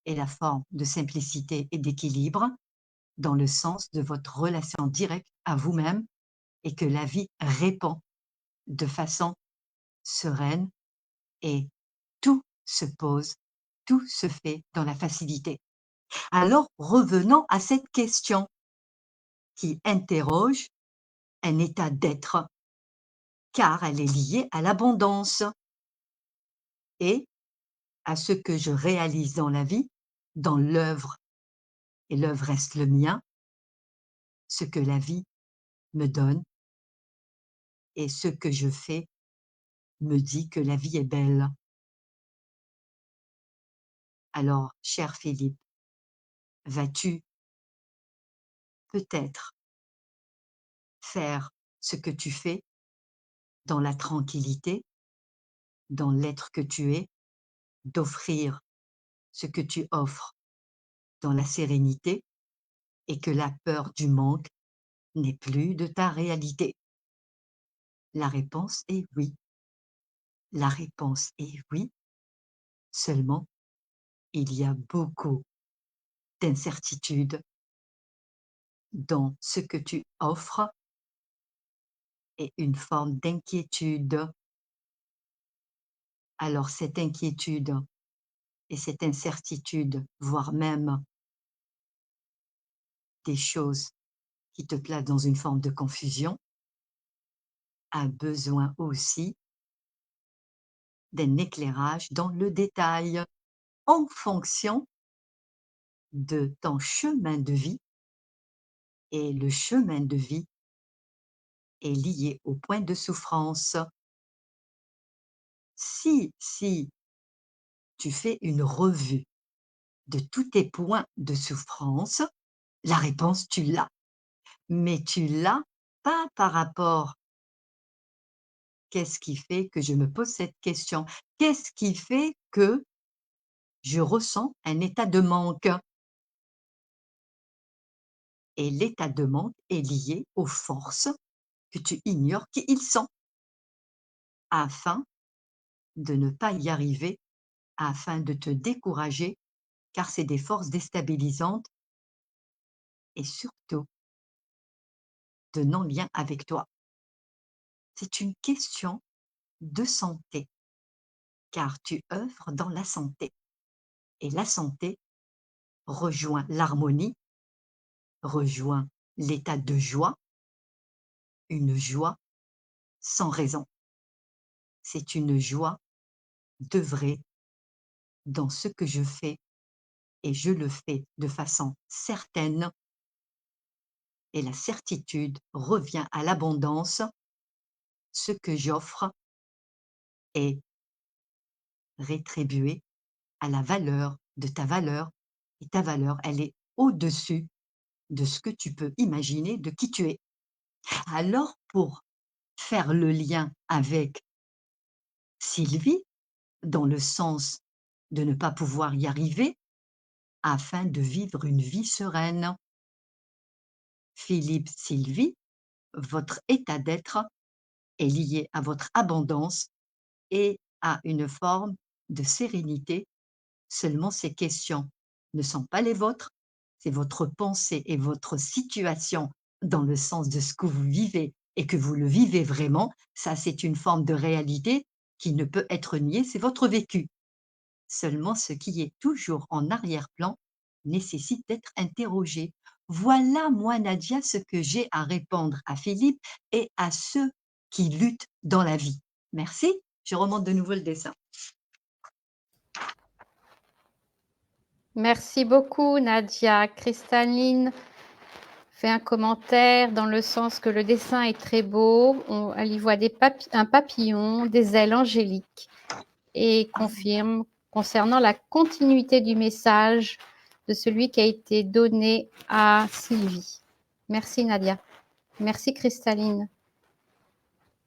et la forme de simplicité et d'équilibre dans le sens de votre relation directe à vous-même et que la vie répond de façon sereine et tout se pose, tout se fait dans la facilité. Alors revenons à cette question qui interroge un état d'être car elle est liée à l'abondance et à ce que je réalise dans la vie, dans l'œuvre, et l'œuvre reste le mien, ce que la vie me donne et ce que je fais me dit que la vie est belle. Alors, cher Philippe, vas-tu peut-être faire ce que tu fais dans la tranquillité, dans l'être que tu es, d'offrir ce que tu offres dans la sérénité et que la peur du manque n'est plus de ta réalité? La réponse est oui. La réponse est oui, seulement il y a beaucoup d'incertitudes dans ce que tu offres et une forme d'inquiétude. Alors cette inquiétude et cette incertitude, voire même des choses qui te placent dans une forme de confusion, a besoin aussi d'un éclairage dans le détail en fonction de ton chemin de vie. Et le chemin de vie est lié au point de souffrance. Si tu fais une revue de tous tes points de souffrance, la réponse, tu l'as. Mais tu l'as pas par rapport qu'est-ce qui fait que je me pose cette question? Qu'est-ce qui fait que je ressens un état de manque? Et l'état de manque est lié aux forces que tu ignores qui ils sont, afin de ne pas y arriver, afin de te décourager, car c'est des forces déstabilisantes et surtout de non-lien avec toi. C'est une question de santé, car tu œuvres dans la santé. Et la santé rejoint l'harmonie, rejoint l'état de joie, une joie sans raison. C'est une joie d'œuvrer dans ce que je fais et je le fais de façon certaine et la certitude revient à l'abondance. Ce que j'offre est rétribué à la valeur de ta valeur et ta valeur, elle est au-dessus de ce que tu peux imaginer de qui tu es. Alors, pour faire le lien avec Sylvie, dans le sens de ne pas pouvoir y arriver, afin de vivre une vie sereine. Philippe, Sylvie, votre état d'être est lié à votre abondance et à une forme de sérénité. Seulement ces questions ne sont pas les vôtres, c'est votre pensée et votre situation dans le sens de ce que vous vivez et que vous le vivez vraiment, ça c'est une forme de réalité qui ne peut être niée, c'est votre vécu. Seulement ce qui est toujours en arrière-plan nécessite d'être interrogé. Voilà, moi, Nadia, ce que j'ai à répondre à Philippe et à ceux qui luttent dans la vie. Merci. Je remonte de nouveau le dessin. Merci beaucoup, Nadia. Cristaline fait un commentaire dans le sens que le dessin est très beau. Elle y voit un papillon, des ailes angéliques et confirme concernant la continuité du message de celui qui a été donné à Sylvie. Merci, Nadia. Merci, Cristaline.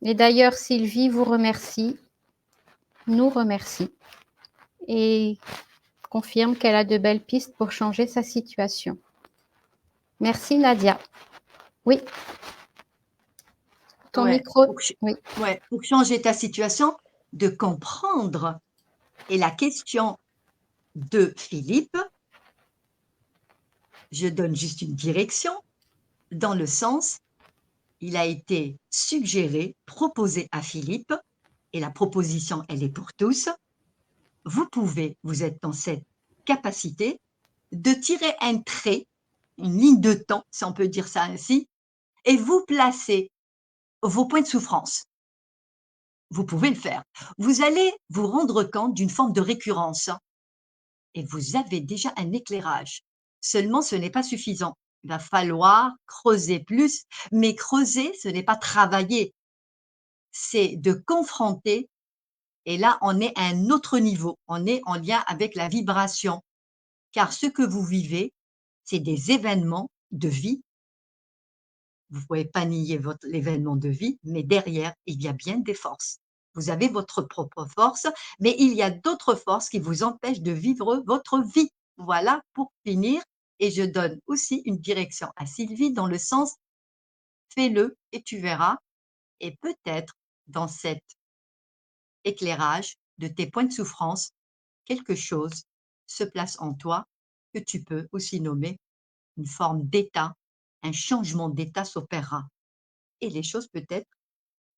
Et d'ailleurs, Sylvie vous remercie, nous remercie et confirme qu'elle a de belles pistes pour changer sa situation. Merci, Nadia. Oui. Ton Ouais, micro. Oui. Ouais, pour changer ta situation, de comprendre. Et la question de Philippe, je donne juste une direction, dans le sens, il a été suggéré, proposé à Philippe, et la proposition, elle est pour tous. Vous êtes dans cette capacité de tirer un trait, une ligne de temps, si on peut dire ça ainsi, et vous placez vos points de souffrance. Vous pouvez le faire. Vous allez vous rendre compte d'une forme de récurrence et vous avez déjà un éclairage. Seulement, ce n'est pas suffisant. Il va falloir creuser plus, mais creuser, ce n'est pas travailler, c'est de confronter. Et là, on est à un autre niveau. On est en lien avec la vibration. Car ce que vous vivez, c'est des événements de vie. Vous ne pouvez pas nier l'événement de vie, mais derrière, il y a bien des forces. Vous avez votre propre force, mais il y a d'autres forces qui vous empêchent de vivre votre vie. Voilà pour finir. Et je donne aussi une direction à Sylvie dans le sens fais-le et tu verras. Et peut-être dans cet éclairage de tes points de souffrance, quelque chose se place en toi que tu peux aussi nommer une forme d'état, un changement d'état s'opérera. Et les choses peut-être,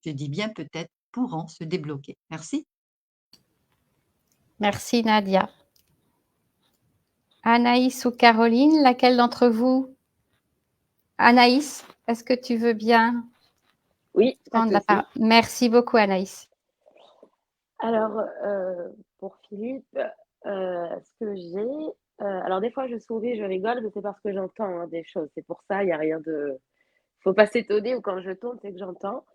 je dis bien peut-être, pourront se débloquer. Merci. Merci, Nadia. Anaïs ou Caroline, laquelle d'entre vous? Anaïs, est-ce que tu veux bien Oui, pas prendre de la souci. parole? Merci beaucoup, Anaïs. Alors, pour Philippe, ce que j'ai, alors des fois je souris, je rigole, mais c'est parce que j'entends hein, des choses. C'est pour ça, il n'y a rien de. Faut pas s'étonner ou quand je tourne, c'est que j'entends.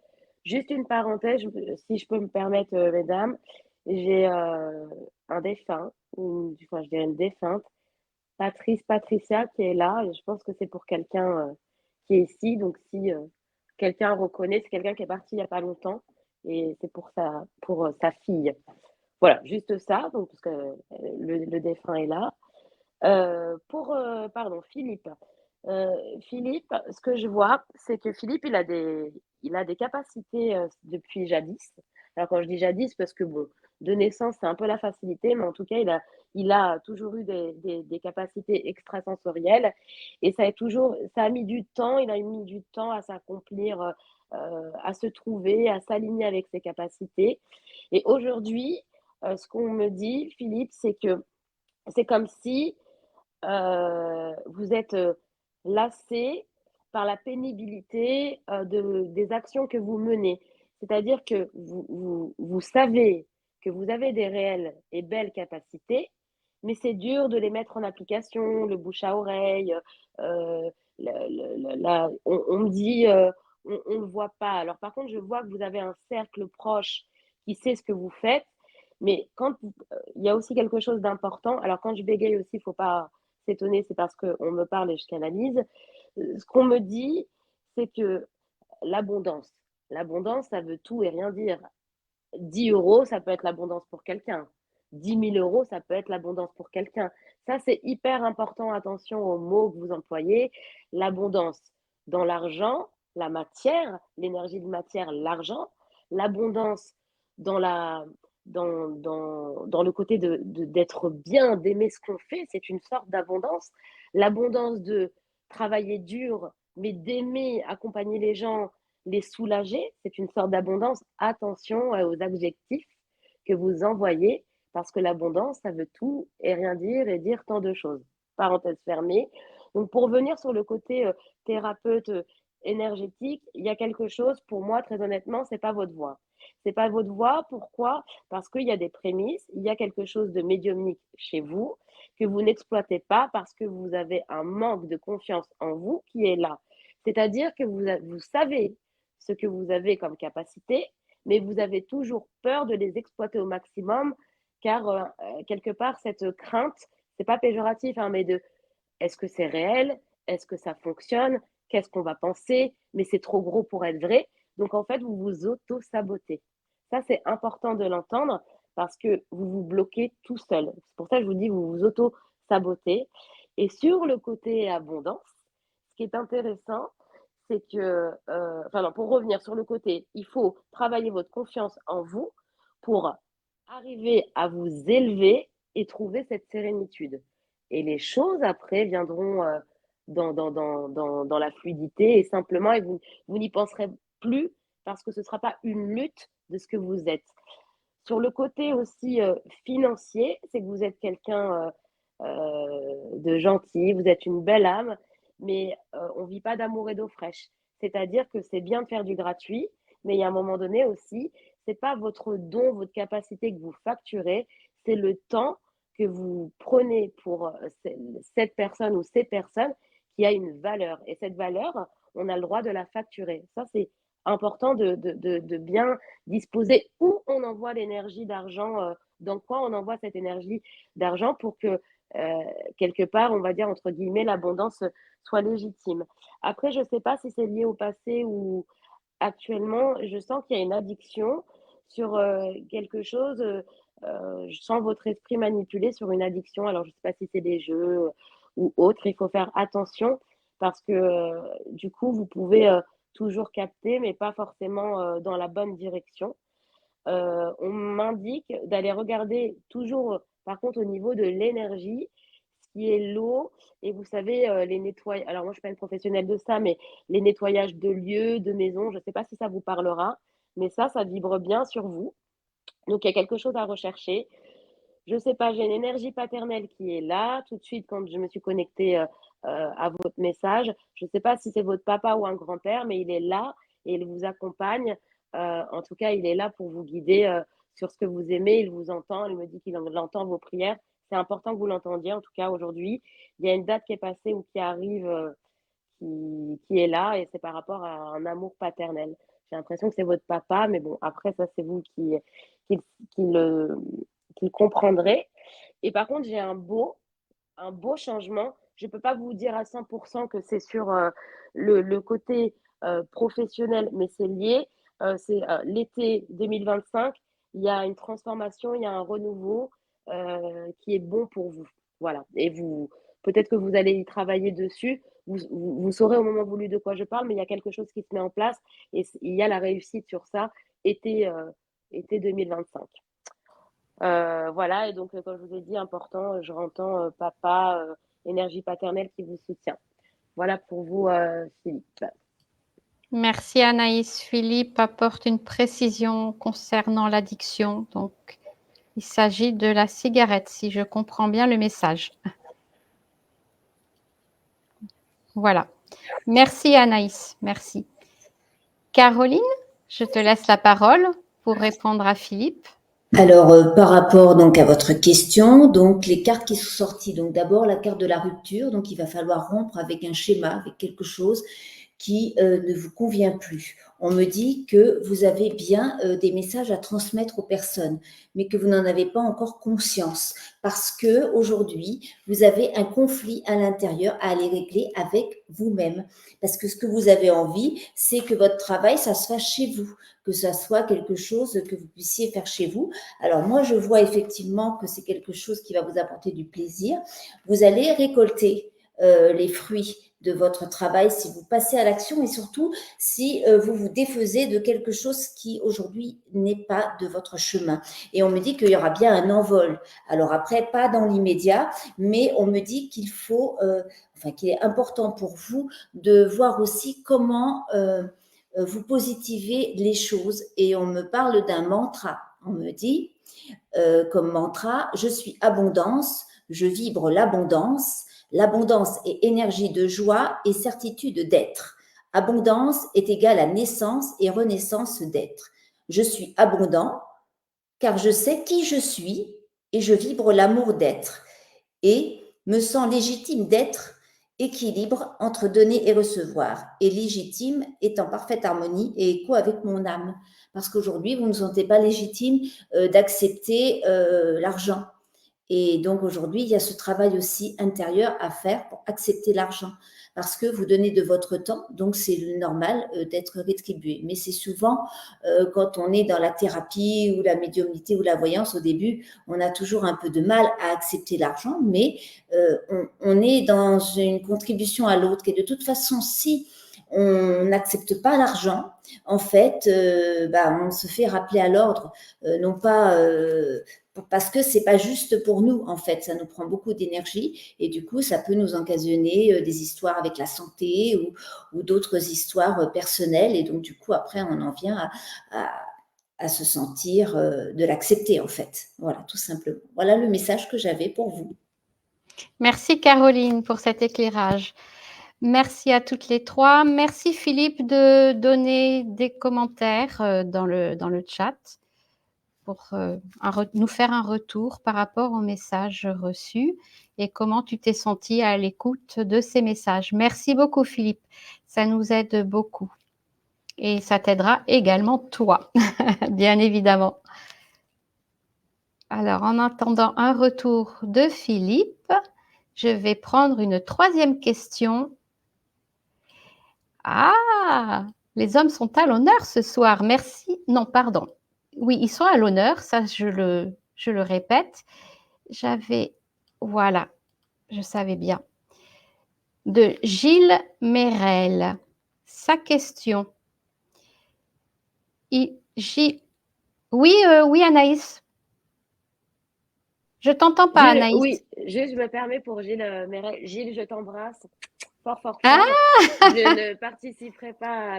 Juste une parenthèse, si je peux me permettre, mesdames, j'ai un défunt, enfin, je dirais une défunte, Patricia, qui est là, et je pense que c'est pour quelqu'un qui est ici. Donc, si quelqu'un reconnaît, c'est quelqu'un qui est parti il n'y a pas longtemps, et c'est pour sa fille. Voilà, juste ça, donc, parce que le défunt est là. Pardon, Philippe. Philippe, ce que je vois, c'est que Philippe, il a des capacités depuis jadis. Alors, quand je dis jadis, parce que bon, de naissance, c'est un peu la facilité, mais en tout cas, il a toujours eu des capacités extrasensorielles et ça a mis du temps, il a mis du temps à s'accomplir, à se trouver, à s'aligner avec ses capacités. Et aujourd'hui, ce qu'on me dit, Philippe, c'est que c'est comme si vous êtes lassé par la pénibilité des actions que vous menez. C'est-à-dire que vous savez que vous avez des réelles et belles capacités, mais c'est dur de les mettre en application, le bouche à oreille. euh, on me dit, on ne le voit pas. Alors par contre, je vois que vous avez un cercle proche qui sait ce que vous faites, mais il y a aussi quelque chose d'important. Alors quand je bégaye aussi, il ne faut pas s'étonner, c'est parce qu'on me parle et je canalise. Ce qu'on me dit, c'est que l'abondance, ça veut tout et rien dire. 10 euros, ça peut être l'abondance pour quelqu'un. 10 000 euros, ça peut être l'abondance pour quelqu'un. Ça, c'est hyper important. Attention aux mots que vous employez. L'abondance dans l'argent, la matière, l'énergie de matière, l'argent. L'abondance dans dans le côté d'être bien, d'aimer ce qu'on fait, c'est une sorte d'abondance. L'abondance de travailler dur, mais d'aimer accompagner les gens, les soulager. C'est une sorte d'abondance. Attention aux adjectifs que vous envoyez, parce que l'abondance, ça veut tout et rien dire et dire tant de choses. Parenthèse fermée. Donc, pour revenir sur le côté thérapeute énergétique, il y a quelque chose, pour moi, très honnêtement, c'est pas votre voix. C'est pas votre voix. Pourquoi? Parce qu'il y a des prémices, il y a quelque chose de médiumnique chez vous que vous n'exploitez pas parce que vous avez un manque de confiance en vous qui est là. C'est-à-dire que vous savez ce que vous avez comme capacité, mais vous avez toujours peur de les exploiter au maximum, car quelque part, cette crainte, c'est pas péjoratif, hein, mais de est-ce que c'est réel? Est-ce que ça fonctionne? Qu'est-ce qu'on va penser? Mais c'est trop gros pour être vrai. Donc, en fait, vous vous auto-sabotez. Ça, c'est important de l'entendre parce que vous vous bloquez tout seul. C'est pour ça que je vous dis, vous vous auto-sabotez. Et sur le côté abondance, ce qui est intéressant, c'est que, enfin non, pour revenir sur le côté, il faut travailler votre confiance en vous pour arriver à vous élever et trouver cette sérénitude. Et les choses après viendront dans la fluidité et simplement, et vous n'y penserez plus parce que ce ne sera pas une lutte de ce que vous êtes. Sur le côté aussi financier, c'est que vous êtes quelqu'un de gentil, vous êtes une belle âme, mais on ne vit pas d'amour et d'eau fraîche. C'est-à-dire que c'est bien de faire du gratuit, mais il y a un moment donné aussi, ce n'est pas votre don, votre capacité que vous facturez, c'est le temps que vous prenez pour cette personne ou ces personnes qui a une valeur. Et cette valeur, on a le droit de la facturer. Ça, c'est important de bien disposer où on envoie l'énergie d'argent, dans quoi on envoie cette énergie d'argent pour que quelque part, on va dire entre guillemets, l'abondance soit légitime. Après, je ne sais pas si c'est lié au passé ou actuellement, je sens qu'il y a une addiction sur quelque chose. Je sens votre esprit manipulé sur une addiction. Alors, je ne sais pas si c'est des jeux ou autre. Il faut faire attention parce que du coup, vous pouvez toujours capter, mais pas forcément dans la bonne direction. On m'indique d'aller regarder toujours, par contre, au niveau de l'énergie, ce qui est l'eau. Et vous savez, les nettoyages. Alors, moi, je ne suis pas une professionnelle de ça, mais les nettoyages de lieux, de maisons, je ne sais pas si ça vous parlera, mais ça vibre bien sur vous. Donc, il y a quelque chose à rechercher. Je ne sais pas, j'ai une énergie paternelle qui est là. Tout de suite, quand je me suis connectée à votre message, je ne sais pas si c'est votre papa ou un grand-père, mais il est là et il vous accompagne. En tout cas, il est là pour vous guider sur ce que vous aimez. Il vous entend. Il me dit qu'il entend vos prières. C'est important que vous l'entendiez. En tout cas, aujourd'hui, il y a une date qui est passée ou qui arrive, qui est là, et c'est par rapport à un amour paternel. J'ai l'impression que c'est votre papa, mais bon, après, ça, c'est vous qui, qui le, qui le comprendrez. Et par contre, j'ai un beau changement. Je ne peux pas vous dire à 100% que c'est sur le côté professionnel, mais c'est lié. C'est l'été 2025. Il y a une transformation, il y a un renouveau qui est bon pour vous. Voilà. Et vous, peut-être que vous allez y travailler dessus. Vous saurez au moment voulu de quoi je parle, mais il y a quelque chose qui se met en place et il y a la réussite sur ça été 2025. Voilà, et donc, comme je vous ai dit, important, je entends papa, énergie paternelle qui vous soutient. Voilà pour vous, Philippe. Merci Anaïs. Philippe apporte une précision concernant l'addiction. Donc, il s'agit de la cigarette, si je comprends bien le message. Voilà. Merci Anaïs. Merci. Caroline, je te laisse la parole pour répondre à Philippe. Alors, par rapport donc à votre question, donc les cartes qui sont sorties, donc d'abord la carte de la rupture, donc il va falloir rompre avec un schéma, avec quelque chose qui ne vous convient plus. On me dit que vous avez bien des messages à transmettre aux personnes, mais que vous n'en avez pas encore conscience, parce que aujourd'hui vous avez un conflit à l'intérieur à aller régler avec vous-même, parce que ce que vous avez envie, c'est que votre travail, ça se fasse chez vous, que ça soit quelque chose que vous puissiez faire chez vous. Alors moi, je vois effectivement que c'est quelque chose qui va vous apporter du plaisir. Vous allez récolter les fruits de votre travail si vous passez à l'action et surtout si vous vous défaisez de quelque chose qui aujourd'hui n'est pas de votre chemin. Et on me dit qu'il y aura bien un envol. Alors après, pas dans l'immédiat, mais on me dit qu'il faut, qu'il est important pour vous de voir aussi comment vous positivez les choses et on me parle d'un mantra. On me dit, comme mantra, je suis abondance, je vibre l'abondance. L'abondance est énergie de joie et certitude d'être. Abondance est égale à naissance et renaissance d'être. Je suis abondant car je sais qui je suis et je vibre l'amour d'être et me sens légitime d'être, équilibre entre donner et recevoir, et légitime est en parfaite harmonie et écho avec mon âme. Parce qu'aujourd'hui, vous ne vous sentez pas légitime d'accepter l'argent. Et donc aujourd'hui, il y a ce travail aussi intérieur à faire pour accepter l'argent, parce que vous donnez de votre temps, donc c'est normal d'être rétribué. Mais c'est souvent quand on est dans la thérapie ou la médiumnité ou la voyance au début, on a toujours un peu de mal à accepter l'argent, mais on est dans une contribution à l'autre. Et de toute façon, si on n'accepte pas l'argent, en fait, on se fait rappeler à l'ordre, non pas parce que c'est pas juste pour nous, en fait, ça nous prend beaucoup d'énergie et du coup, ça peut nous occasionner des histoires avec la santé ou d'autres histoires personnelles et donc du coup, après, on en vient à se sentir de l'accepter, en fait. Voilà, tout simplement. Voilà le message que j'avais pour vous. Merci Caroline pour cet éclairage. Merci à toutes les trois. Merci Philippe de donner des commentaires dans le chat pour nous faire un retour par rapport aux messages reçus et comment tu t'es senti à l'écoute de ces messages. Merci beaucoup Philippe, ça nous aide beaucoup et ça t'aidera également toi, bien évidemment. Alors, en attendant un retour de Philippe, je vais prendre une troisième question. Ah, les hommes sont à l'honneur ce soir. Merci. Non, pardon. Oui, ils sont à l'honneur, ça je le répète. Voilà, je savais bien. De Gilles Mérel. Sa question. Oui, Anaïs. Je t'entends pas, Gilles, Anaïs. oui, juste, je me permets pour Gilles Méret. Gilles, je t'embrasse fort, fort, Ah, fort. Je ne participerai pas à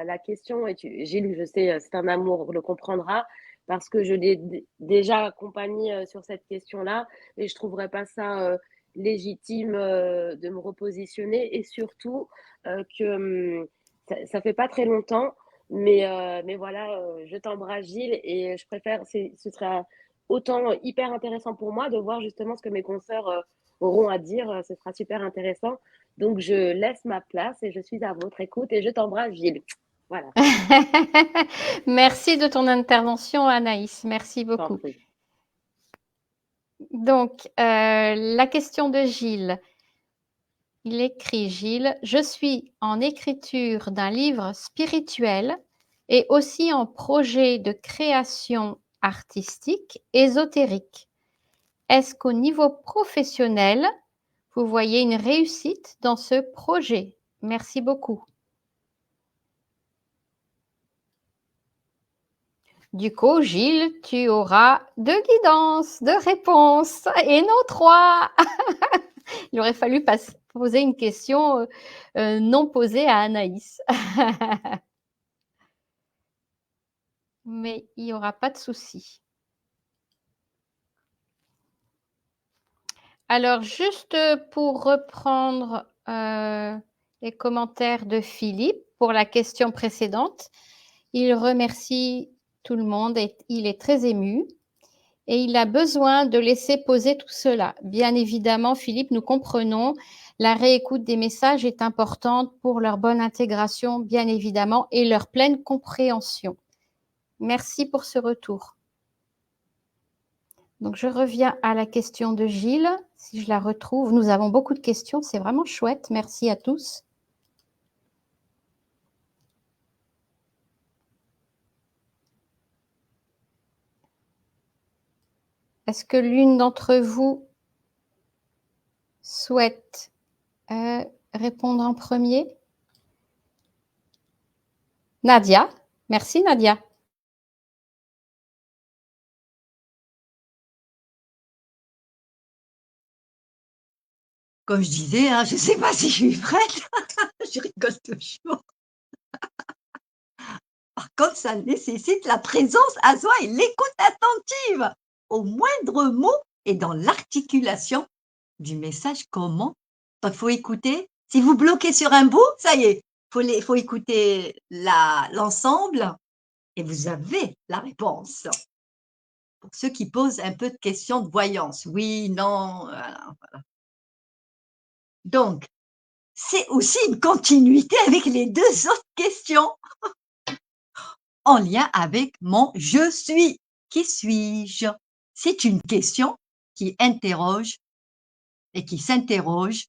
la question. Et Gilles, je sais, c'est un amour, le comprendra, parce que je l'ai déjà accompagné sur cette question-là et je ne trouverais pas ça légitime de me repositionner et surtout que ça fait pas très longtemps. Mais voilà, je t'embrasse, Gilles, et je préfère, ce sera autant hyper intéressant pour moi de voir justement ce que mes consoeurs auront à dire. Ce sera super intéressant. Donc, je laisse ma place et je suis à votre écoute et je t'embrasse, Gilles. Voilà. merci de ton intervention, Anaïs. Merci beaucoup. Donc, la question de Gilles. Il écrit, Gilles, « Je suis en écriture d'un livre spirituel et aussi en projet de création artistique ésotérique. Est-ce qu'au niveau professionnel, vous voyez une réussite dans ce projet? Merci beaucoup. » Du coup, Gilles, tu auras 2 guidances, 2 réponses et non 3. Il aurait fallu poser une question non posée à Anaïs. Mais il n'y aura pas de souci. Alors, juste pour reprendre les commentaires de Philippe pour la question précédente, il remercie tout le monde et il est très ému et il a besoin de laisser poser tout cela. Bien évidemment, Philippe, nous comprenons, la réécoute des messages est importante pour leur bonne intégration, bien évidemment, et leur pleine compréhension. Merci pour ce retour. Donc, je reviens à la question de Gilles, si je la retrouve. Nous avons beaucoup de questions, c'est vraiment chouette. Merci à tous. Est-ce que l'une d'entre vous souhaite répondre en premier? Nadia. Merci, Nadia. Comme je disais, hein, je ne sais pas si je suis prête. Je rigole toujours. Par contre, ça nécessite la présence à soi et l'écoute attentive au moindre mot et dans l'articulation du message. Comment? Il faut écouter. Si vous bloquez sur un bout, ça y est, faut écouter l'ensemble et vous avez la réponse. Pour ceux qui posent un peu de questions de voyance, oui, non, voilà. Donc, c'est aussi une continuité avec les deux autres questions en lien avec mon « je suis ». Qui suis-je? C'est une question qui interroge et qui s'interroge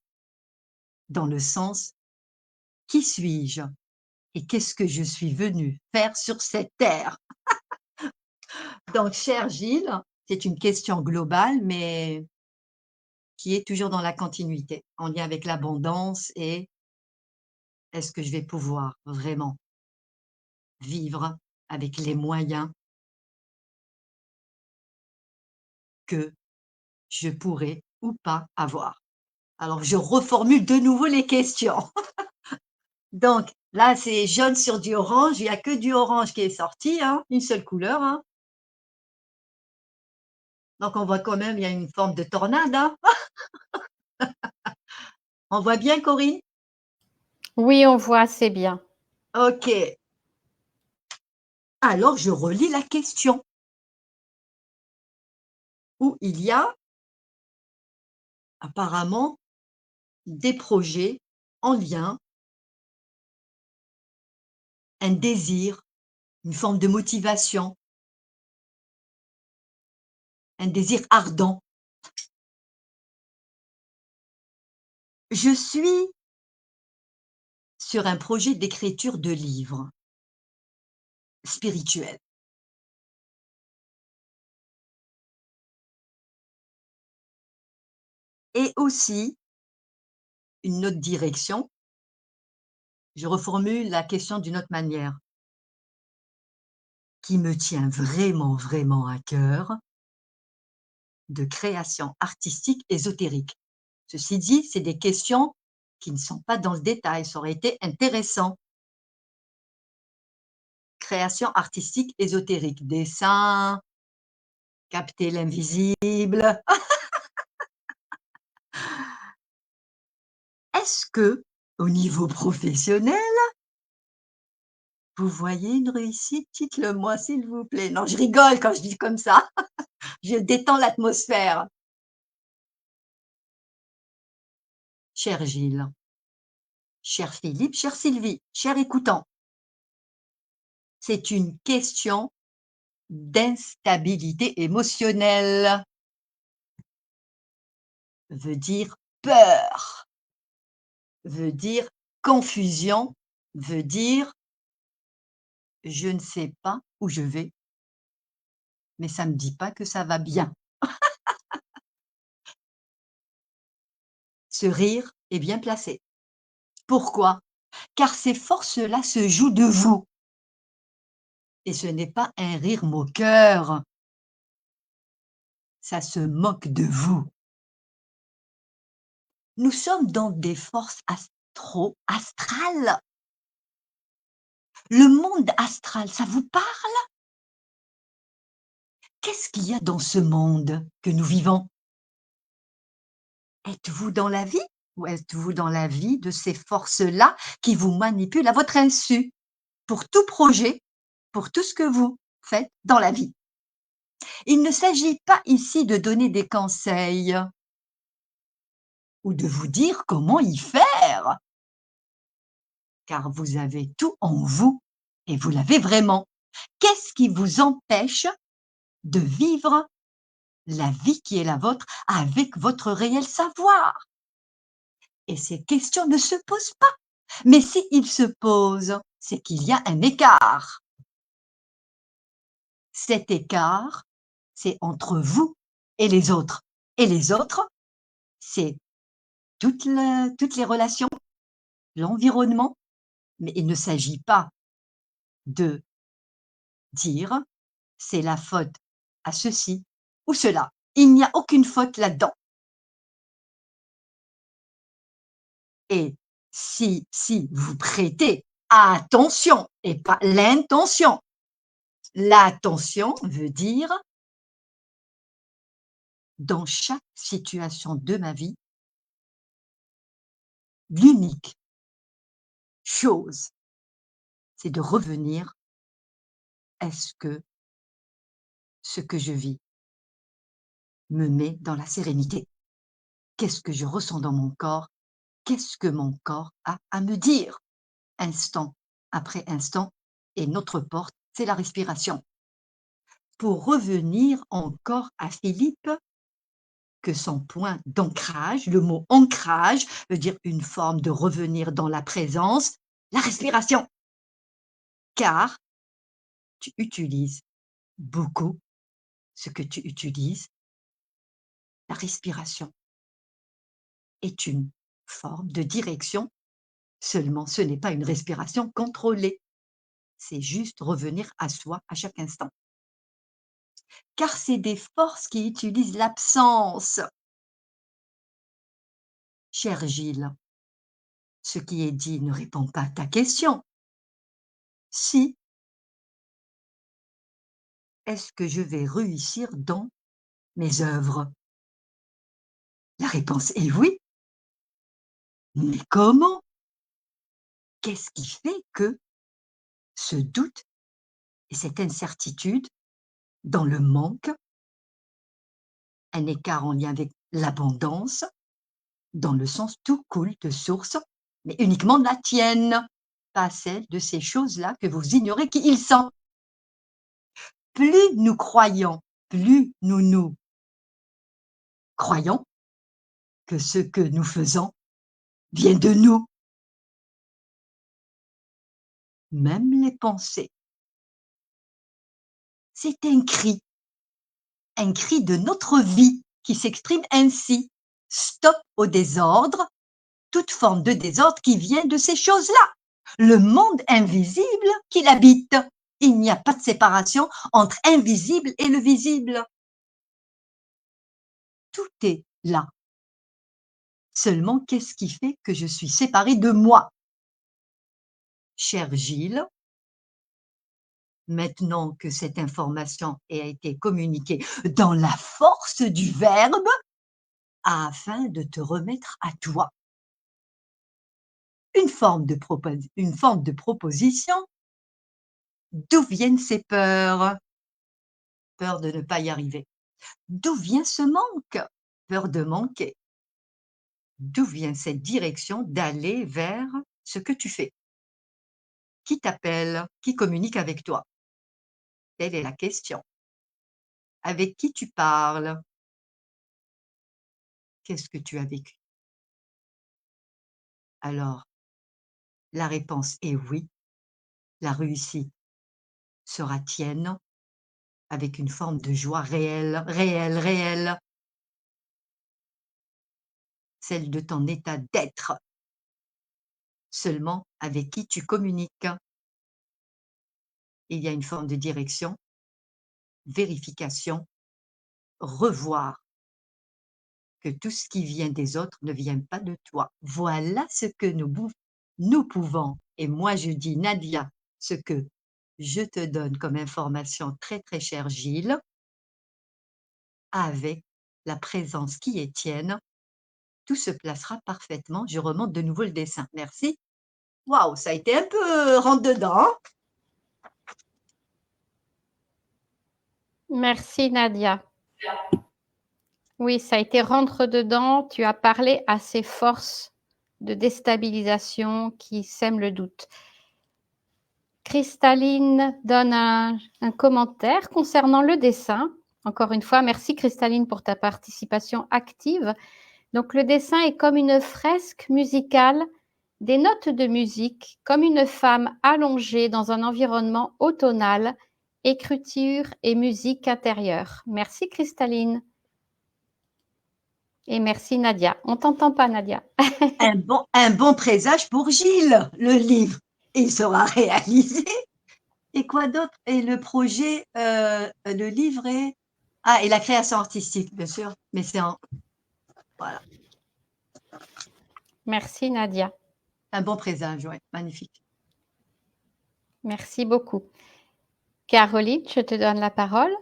dans le sens « qui suis-je » et qu'est-ce que je suis venu faire sur cette terre? Donc, cher Gilles, c'est une question globale, mais qui est toujours dans la continuité, en lien avec l'abondance et est-ce que je vais pouvoir vraiment vivre avec les moyens que je pourrais ou pas avoir. Alors, je reformule de nouveau les questions. Donc, là, c'est jaune sur du orange. Il n'y a que du orange qui est sorti, hein, une seule couleur. Hein. Donc, on voit quand même, il y a une forme de tornade. Hein. On voit bien, Corinne? Oui, on voit, c'est bien. OK. Alors, je relis la question. Où il y a apparemment des projets en lien, un désir, une forme de motivation, un désir ardent. Je suis sur un projet d'écriture de livres spirituels. Et aussi, une autre direction, je reformule la question d'une autre manière, qui me tient vraiment, vraiment à cœur, de création artistique ésotérique. Ceci dit, c'est des questions qui ne sont pas dans le détail, ça aurait été intéressant. Création artistique ésotérique, dessin, capter l'invisible. Est-ce que, au niveau professionnel, vous voyez une réussite? Dites-le-moi, s'il vous plaît. Non, je rigole quand je dis comme ça. Je détends l'atmosphère. Cher Gilles, cher Philippe, chère Sylvie, cher écoutant, c'est une question d'instabilité émotionnelle. Veut dire peur, veut dire confusion, veut dire je ne sais pas où je vais, mais ça ne me dit pas que ça va bien. Ce rire est bien placé. Pourquoi? Car ces forces-là se jouent de vous. Et ce n'est pas un rire moqueur. Ça se moque de vous. Nous sommes dans des forces astrales. Le monde astral, ça vous parle? Qu'est-ce qu'il y a dans ce monde que nous vivons? Êtes-vous dans la vie ou êtes-vous dans la vie de ces forces-là qui vous manipulent à votre insu pour tout projet, pour tout ce que vous faites dans la vie? Il ne s'agit pas ici de donner des conseils ou de vous dire comment y faire, car vous avez tout en vous et vous l'avez vraiment. Qu'est-ce qui vous empêche de vivre la vie qui est la vôtre avec votre réel savoir? Et ces questions ne se posent pas. Mais s'ils se posent, c'est qu'il y a un écart. Cet écart, c'est entre vous et les autres. Et les autres, c'est toutes les relations, l'environnement. Mais il ne s'agit pas de dire c'est la faute à ceci ou cela. Il n'y a aucune faute là-dedans. Et si vous prêtez attention et pas l'intention. L'attention veut dire dans chaque situation de ma vie, l'unique chose, c'est de revenir. Est-ce que ce que je vis me met dans la sérénité? Qu'est-ce que je ressens dans mon corps? Qu'est-ce que mon corps a à me dire? Instant après instant, et notre porte, c'est la respiration. Pour revenir encore à Philippe, que son point d'ancrage, le mot ancrage veut dire une forme de revenir dans la présence, la respiration. Car tu utilises beaucoup ce que tu utilises. La respiration est une forme de direction, seulement ce n'est pas une respiration contrôlée. C'est juste revenir à soi à chaque instant. Car c'est des forces qui utilisent l'absence. Cher Gilles, ce qui est dit ne répond pas à ta question. Si, est-ce que je vais réussir dans mes œuvres? La réponse est oui. Mais comment? Qu'est-ce qui fait que ce doute et cette incertitude dans le manque, un écart en lien avec l'abondance, dans le sens tout coule de source, mais uniquement de la tienne, pas celle de ces choses-là que vous ignorez qui ils sont. Plus nous croyons, plus nous croyons que ce que nous faisons vient de nous. Même les pensées. C'est un cri de notre vie qui s'exprime ainsi. Stop au désordre, toute forme de désordre qui vient de ces choses-là. Le monde invisible qui l'habite. Il n'y a pas de séparation entre invisible et le visible. Tout est là. Seulement, qu'est-ce qui fait que je suis séparée de moi? Cher Gilles, maintenant que cette information a été communiquée dans la force du verbe, afin de te remettre à toi. Une forme de proposition. D'où viennent ces peurs? Peur de ne pas y arriver. D'où vient ce manque? Peur de manquer. D'où vient cette direction d'aller vers ce que tu fais? Qui t'appelle? Qui communique avec toi? Telle est la question. Avec qui tu parles? Qu'est-ce que tu as vécu? Alors, la réponse est oui. La réussite sera tienne avec une forme de joie réelle, celle de ton état d'être. Seulement avec qui tu communiques. Il y a une forme de direction, vérification, revoir que tout ce qui vient des autres ne vient pas de toi. Voilà ce que nous pouvons, et moi je dis Nadia, ce que je te donne comme information très très cher Gilles, avec la présence qui est tienne, tout se placera parfaitement. Je remonte de nouveau le dessin. Merci. Waouh, ça a été un peu rentre dedans. Merci Nadia. Oui, ça a été rentre dedans. Tu as parlé à ces forces de déstabilisation qui sèment le doute. Cristaline donne un commentaire concernant le dessin. Encore une fois, merci Cristaline pour ta participation active. Donc le dessin est comme une fresque musicale, des notes de musique, comme une femme allongée dans un environnement automnal, écriture et musique intérieure. Merci Cristaline. Et merci Nadia. On t'entend pas Nadia. Un bon présage pour Gilles, le livre. Il sera réalisé. Et quoi d'autre? Et le projet, le livre est... Ah, et la création artistique, bien sûr. Mais c'est en... Voilà. Merci Nadia. Un bon présage, oui. Magnifique. Merci beaucoup. Caroline, je te donne la parole.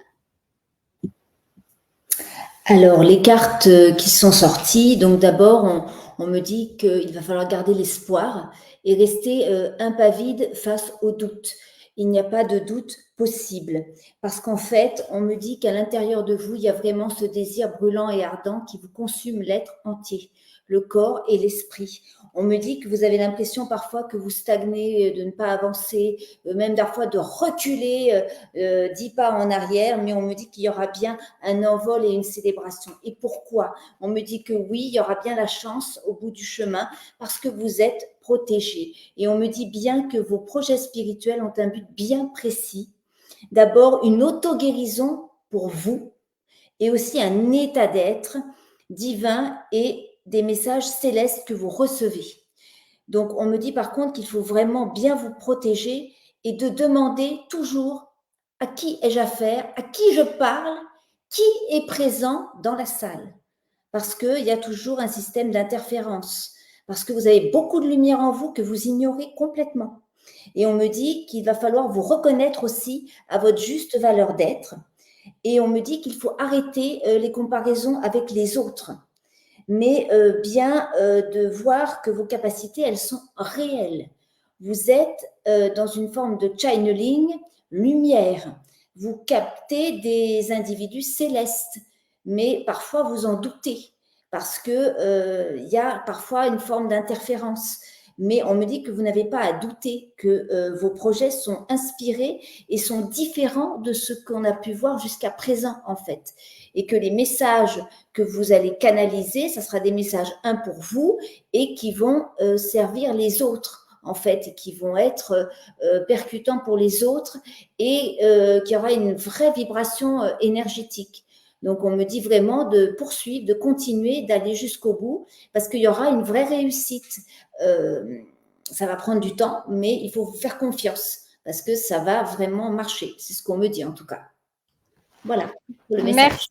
Alors, les cartes qui sont sorties, donc d'abord, on me dit qu'il va falloir garder l'espoir et rester impavide face au doute. Il n'y a pas de doute possible parce qu'en fait, on me dit qu'à l'intérieur de vous, il y a vraiment ce désir brûlant et ardent qui vous consume l'être entier, le corps et l'esprit. On me dit que vous avez l'impression parfois que vous stagnez, de ne pas avancer, même parfois de reculer 10 pas en arrière, mais on me dit qu'il y aura bien un envol et une célébration. Et pourquoi? On me dit que oui, il y aura bien la chance au bout du chemin parce que vous êtes protégé. Et on me dit bien que vos projets spirituels ont un but bien précis. D'abord, une auto-guérison pour vous et aussi un état d'être divin et des messages célestes que vous recevez. Donc, on me dit par contre qu'il faut vraiment bien vous protéger et de demander toujours à qui ai-je affaire, à qui je parle, qui est présent dans la salle. Parce qu'il y a toujours un système d'interférence, parce que vous avez beaucoup de lumière en vous que vous ignorez complètement. Et on me dit qu'il va falloir vous reconnaître aussi à votre juste valeur d'être. Et on me dit qu'il faut arrêter les comparaisons avec les autres, mais bien de voir que vos capacités, elles sont réelles. Vous êtes dans une forme de channeling, lumière. Vous captez des individus célestes, mais parfois vous en doutez, parce que y a parfois une forme d'interférence. Mais on me dit que vous n'avez pas à douter, que vos projets sont inspirés et sont différents de ce qu'on a pu voir jusqu'à présent, en fait. Et que les messages que vous allez canaliser, ça sera des messages pour vous et qui vont servir les autres en fait, et qui vont être percutants pour les autres et qu'il y aura une vraie vibration énergétique. Donc, on me dit vraiment de poursuivre, de continuer, d'aller jusqu'au bout, parce qu'il y aura une vraie réussite. Ça va prendre du temps, mais il faut vous faire confiance, parce que ça va vraiment marcher. C'est ce qu'on me dit en tout cas. Voilà pour le message.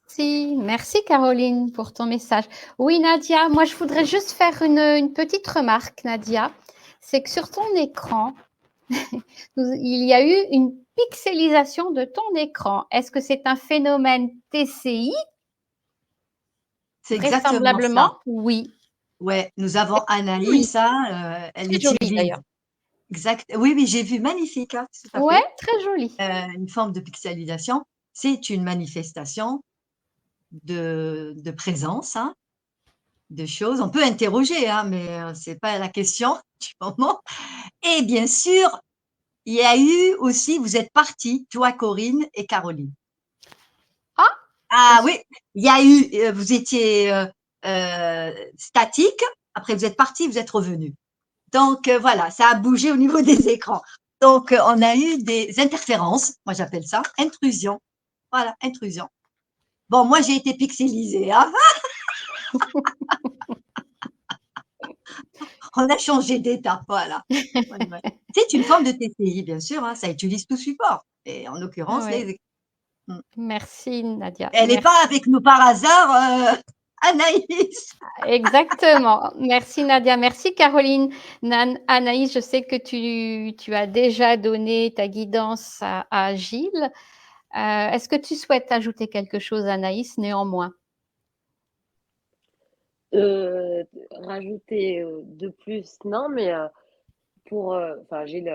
Merci Caroline pour ton message. Oui Nadia, moi je voudrais juste faire une petite remarque Nadia, c'est que sur ton écran, il y a eu une pixelisation de ton écran. Est-ce que c'est un phénomène TCI? C'est exactement ça. Vraisemblablement, oui. Ouais, nous avons Anaïs, elle Très joli utilise d'ailleurs. exact. Oui, oui, j'ai vu, magnifique, hein, tout à Ouais, fait. très joli. Une forme de pixelisation, c'est une manifestation de présence, hein, de choses. On peut interroger, hein, mais c'est pas la question du moment. Et bien sûr, il y a eu aussi, vous êtes partis, toi, Corinne et Caroline. Ah, Ah oui, il y a eu, vous étiez statique, après vous êtes partis, vous êtes revenus. Donc voilà, ça a bougé au niveau des écrans. Donc on a eu des interférences, moi j'appelle ça intrusion. Voilà, intrusion. Bon, moi j'ai été pixelisée, hein. On a changé d'état, voilà. C'est une forme de TCI, bien sûr, hein, ça utilise tout support. Et en l'occurrence, ouais. les. Merci Nadia. Elle n'est pas avec nous par hasard, Anaïs. Exactement. Merci Nadia. Merci Caroline. Anaïs, je sais que tu as déjà donné ta guidance à Gilles. Est-ce que tu souhaites ajouter quelque chose, Anaïs, néanmoins? Rajouter de plus, non, mais enfin, Gilles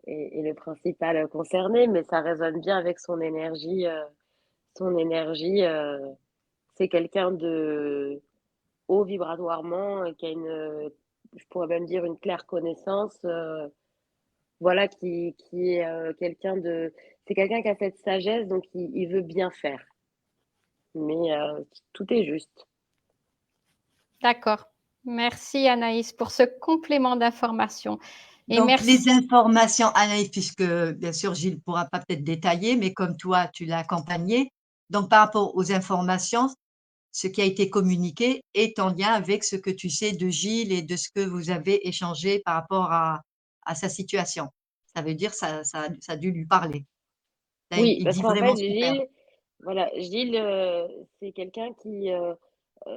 est le principal concerné, mais ça résonne bien avec son énergie. Son énergie, c'est quelqu'un de haut vibratoirement, qui a je pourrais même dire une claire connaissance, voilà, qui est c'est quelqu'un qui a cette sagesse, donc il veut bien faire. Mais tout est juste. D'accord. Merci Anaïs pour ce complément d'information. Et Donc, merci. les informations, Anaïs, puisque bien sûr Gilles ne pourra pas peut-être détailler, mais comme toi, tu l'as accompagné. Donc, par rapport aux informations, ce qui a été communiqué est en lien avec ce que tu sais de Gilles et de ce que vous avez échangé par rapport à sa situation. Ça veut dire ça a dû lui parler. Là, Oui, il parce dit qu'en fait, vraiment son père. Gilles, c'est quelqu'un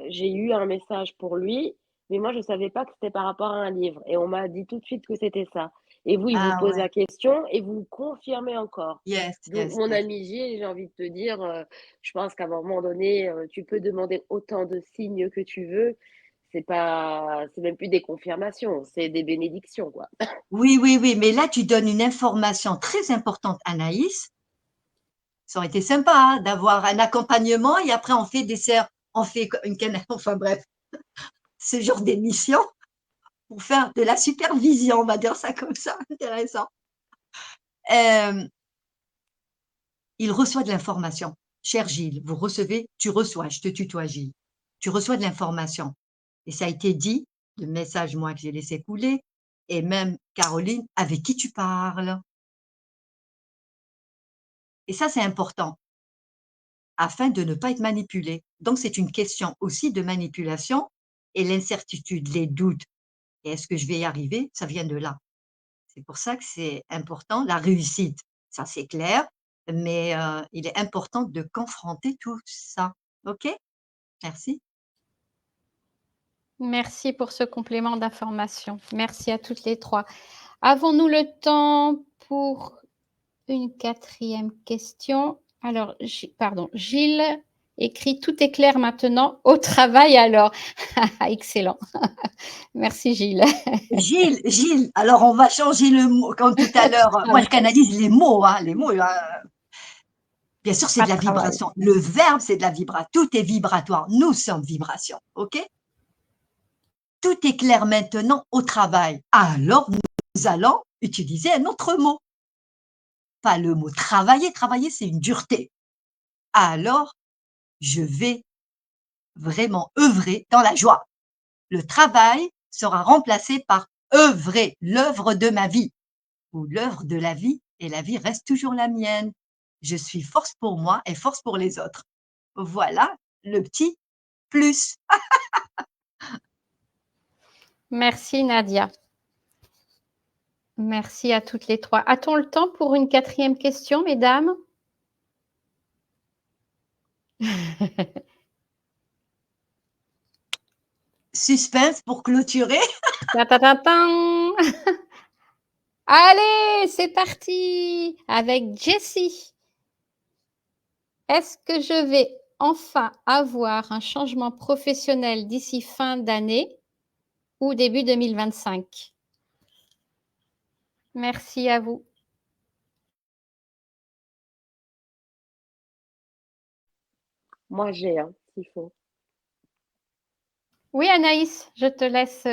j'ai eu un message pour lui, mais moi, je savais pas que c'était par rapport à un livre. Et on m'a dit tout de suite que c'était ça. Et vous, il vous Ah pose ouais. la question et vous confirmez encore. Yes, Donc, yes, mon yes. ami Gilles, j'ai envie de te dire, je pense qu'à un moment donné, tu peux demander autant de signes que tu veux. C'est même plus des confirmations, c'est des bénédictions, quoi. Oui, oui, oui, mais là, tu donnes une information très importante, Anaïs. Ça aurait été sympa hein, d'avoir un accompagnement et après on fait des serres, on fait une canne, enfin bref, ce genre d'émission pour faire de la supervision, on va dire ça comme ça, intéressant. Euh, il reçoit de l'information. Cher Gilles, vous recevez, tu reçois, je te tutoie Gilles, tu reçois de l'information. Et ça a été dit, le message moi que j'ai laissé couler, et même Caroline, avec qui tu parles. Et ça, c'est important, afin de ne pas être manipulé. Donc, c'est une question aussi de manipulation et l'incertitude, les doutes. Et est-ce que je vais y arriver? Ça vient de là. C'est pour ça que c'est important, la réussite, ça c'est clair, mais il est important de confronter tout ça. OK? Merci. Merci pour ce complément d'information. Merci à toutes les 3. Avons-nous le temps pour une 4e question? Alors, Gilles écrit: «Tout est clair maintenant, au travail alors». Excellent. Merci Gilles. Gilles, alors on va changer le mot, comme tout à l'heure. Moi, je canalise les mots, hein, les mots. Bien sûr, c'est Pas de la de travail. vibration. Le verbe, c'est de la vibration. Tout est vibratoire. Nous sommes vibration. OK? Tout est clair maintenant au travail. Alors, nous allons utiliser un autre mot. Pas le mot travailler. Travailler, c'est une dureté. Alors, je vais vraiment œuvrer dans la joie. Le travail sera remplacé par œuvrer, l'œuvre de ma vie, ou l'œuvre de la vie, et la vie reste toujours la mienne. Je suis force pour moi et force pour les autres. Voilà le petit plus. Merci Nadia. Merci à toutes les 3. A-t-on le temps pour une 4e question, mesdames? Suspense pour clôturer. Ta ta ta tan. Allez, c'est parti avec Jessie. Est-ce que je vais enfin avoir un changement professionnel d'ici fin d'année ou début 2025? Merci à vous. Moi, j'ai, hein, s'il faut. Oui, Anaïs, je te laisse.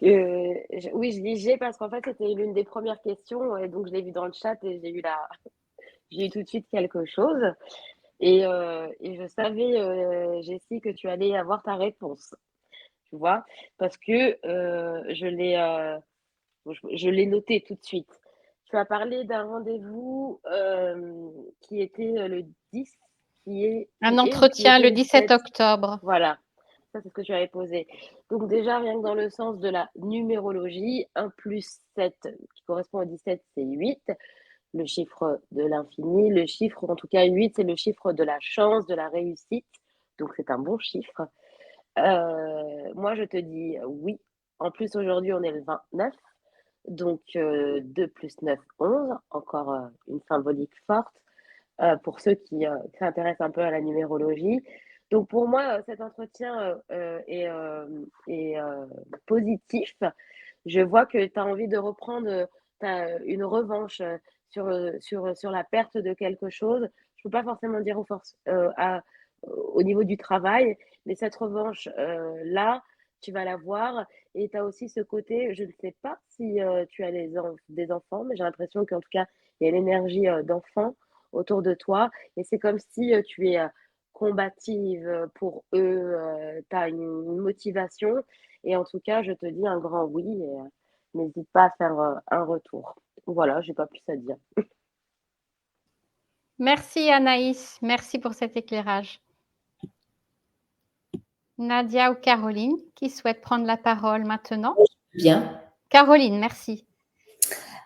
Oui, je dis j'ai parce qu'en fait, c'était l'une des premières questions et donc je l'ai vu dans le chat et j'ai eu tout de suite quelque chose. Et je savais, Jessie, que tu allais avoir ta réponse, tu vois, parce que je l'ai noté tout de suite. Tu as parlé d'un rendez-vous qui était le 10, Un qui est ou qui entretien était le le 17 7. octobre. Voilà, ça c'est ce que tu avais posé. Donc déjà, rien que dans le sens de la numérologie, 1 plus 7 qui correspond au 17, c'est 8, le chiffre de l'infini. Le chiffre, en tout cas 8, c'est le chiffre de la chance, de la réussite. Donc c'est un bon chiffre. Moi, je te dis oui. En plus, aujourd'hui, on est le 29. Donc 2 plus 9, 11. Encore une symbolique forte pour ceux qui s'intéressent un peu à la numérologie. Donc pour moi, cet entretien est positif. Je vois que tu as envie de reprendre une revanche sur la perte de quelque chose. Je ne peux pas forcément dire au niveau du travail, mais cette revanche-là, tu vas la voir. Et tu as aussi ce côté, je ne sais pas si tu as des enfants, mais j'ai l'impression qu'en tout cas, il y a l'énergie d'enfant autour de toi. Et c'est comme si tu es combative pour eux, tu as une motivation. Et en tout cas, je te dis un grand oui et n'hésite pas à faire un retour. Voilà, j'ai pas plus à dire. Merci Anaïs, merci pour cet éclairage. Nadia ou Caroline, qui souhaite prendre la parole maintenant? Bien. Caroline, merci.